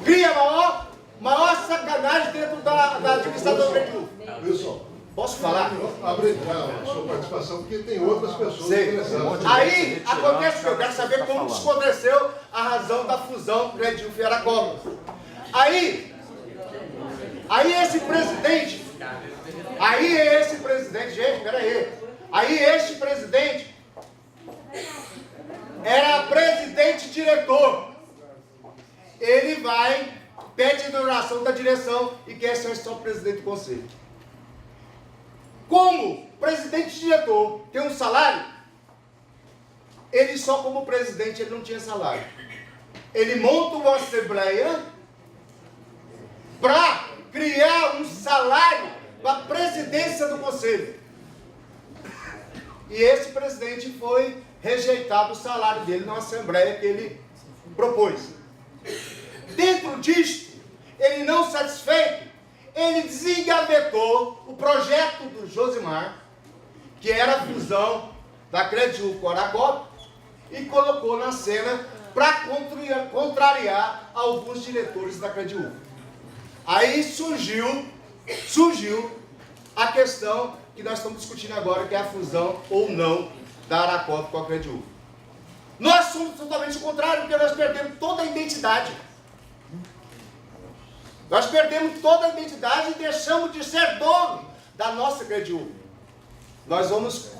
Cria a maior sacanagem dentro da administração do Crediúfilo. Pessoal, Posso falar? abre a sua participação, porque tem outras pessoas Sei. interessadas. Aí acontece que eu quero saber como aconteceu a razão da fusão Crediúfilo e Aracobas. Aí esse presidente, gente, peraí. Aí esse presidente era presidente diretor. Ele vai, pede a exoneração da direção e quer ser só presidente do conselho. Como presidente diretor tem um salário, ele só como presidente ele não tinha salário. Ele monta uma assembleia para criar um salário para a presidência do conselho. E esse presidente foi rejeitado o salário dele na assembleia que ele propôs. Dentro disto, ele não satisfeito, ele desengavetou o projeto do Josimar, que era a fusão da Crediúfilo com a Aracobas, e colocou na cena para contrariar alguns diretores da Crediúfilo. Aí surgiu a questão que nós estamos discutindo agora, que é a fusão ou não da Aracobas com a Crediúfilo. Nós somos totalmente o contrário, porque nós perdemos toda a identidade. Nós perdemos toda a identidade e deixamos de ser dono da nossa Crediúfilo. Nós vamos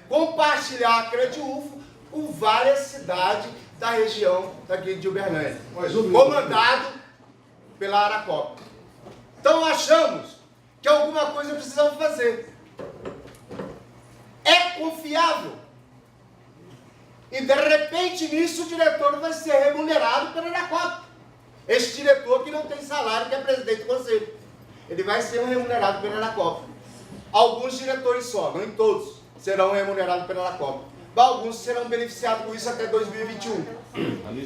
compartilhar a Crediúfilo com várias cidades da região daqui de Uberlândia, comandado pela Aracobas. Então achamos que alguma coisa precisamos fazer. É confiável. E de repente nisso o diretor vai ser remunerado pela Aracobas. Esse diretor que não tem salário, que é presidente do conselho. Ele vai ser remunerado pela Aracobas. Alguns diretores só, não em todos, serão remunerados pela Aracobas. Alguns serão beneficiados com isso até 2021.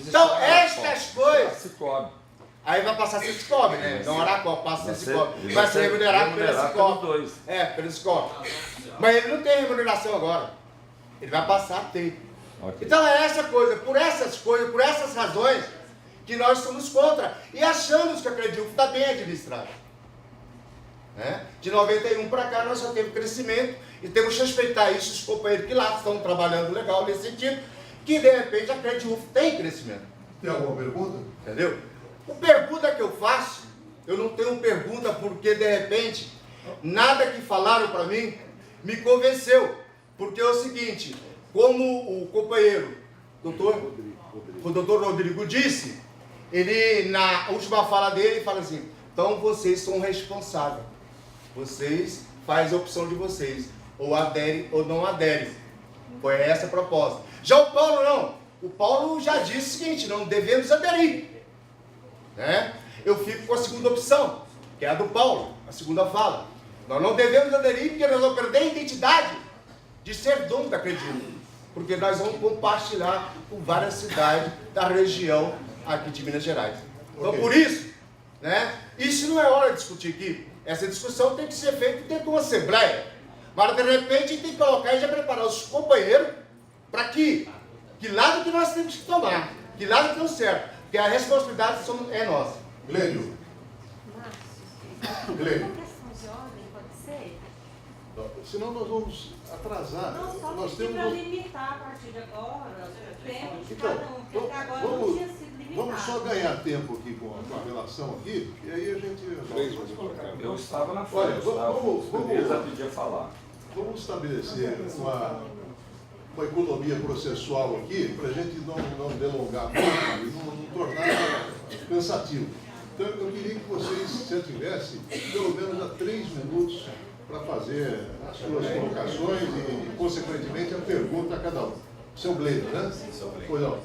Então, estas coisas... Aí vai passar a ser Cicobi, né? Não Aracobas, passa a ser Cicobi. Vai ser remunerado pela Cicobi. Pela Cicobi. Mas ele não tem remuneração agora. Ele vai passar a ter. Então é essa coisa, por essas razões, que nós somos contra. E achamos que a Crediúfilo está bem administrada. De 91 para cá nós só temos crescimento e temos que respeitar isso, os companheiros que lá estão trabalhando legal nesse sentido, que de repente a Crediúfilo tem crescimento. Tem alguma pergunta? Entendeu? A pergunta que eu faço, eu não tenho pergunta porque de repente nada que falaram para mim me convenceu. Porque é o seguinte, como o companheiro, o doutor Rodrigo disse, ele na última fala dele fala assim, então vocês são responsáveis. Vocês fazem a opção de vocês, ou aderem ou não aderem. Foi essa a proposta. Já o Paulo não. O Paulo já disse o seguinte, não devemos aderir. Eu fico com a segunda opção, que é a do Paulo, a segunda fala. Nós não devemos aderir porque nós vamos perder a identidade de ser dono da Crediúfilo. Porque nós vamos compartilhar com várias cidades da região aqui de Minas Gerais. Então, por isso, isso não é hora de discutir aqui. Essa discussão tem que ser feita dentro de uma assembleia. Mas, de repente, a gente tem que colocar e já preparar os companheiros para que lado que nós temos que tomar, que lado que não serve. Porque a responsabilidade é nossa. Glênio. Glênio. Uma questão de ordem, pode ser? Senão nós vamos atrasar. Não, só Nós pedir temos... para limitar a partir de agora o tempo de Então, cada um, porque até agora não tinha sido limitado. vamos só ganhar tempo aqui com a relação aqui, e aí a gente... Eu estava na Olha, frente, vamos já podia falar. Vamos estabelecer uma economia processual aqui, para a gente não delongar muito e não tornar cansativo. Então, eu queria que vocês, se eu tivesse, pelo menos 3 minutos para fazer as suas colocações e, consequentemente, a pergunta a cada um. Seu Glênio, né? Pois não.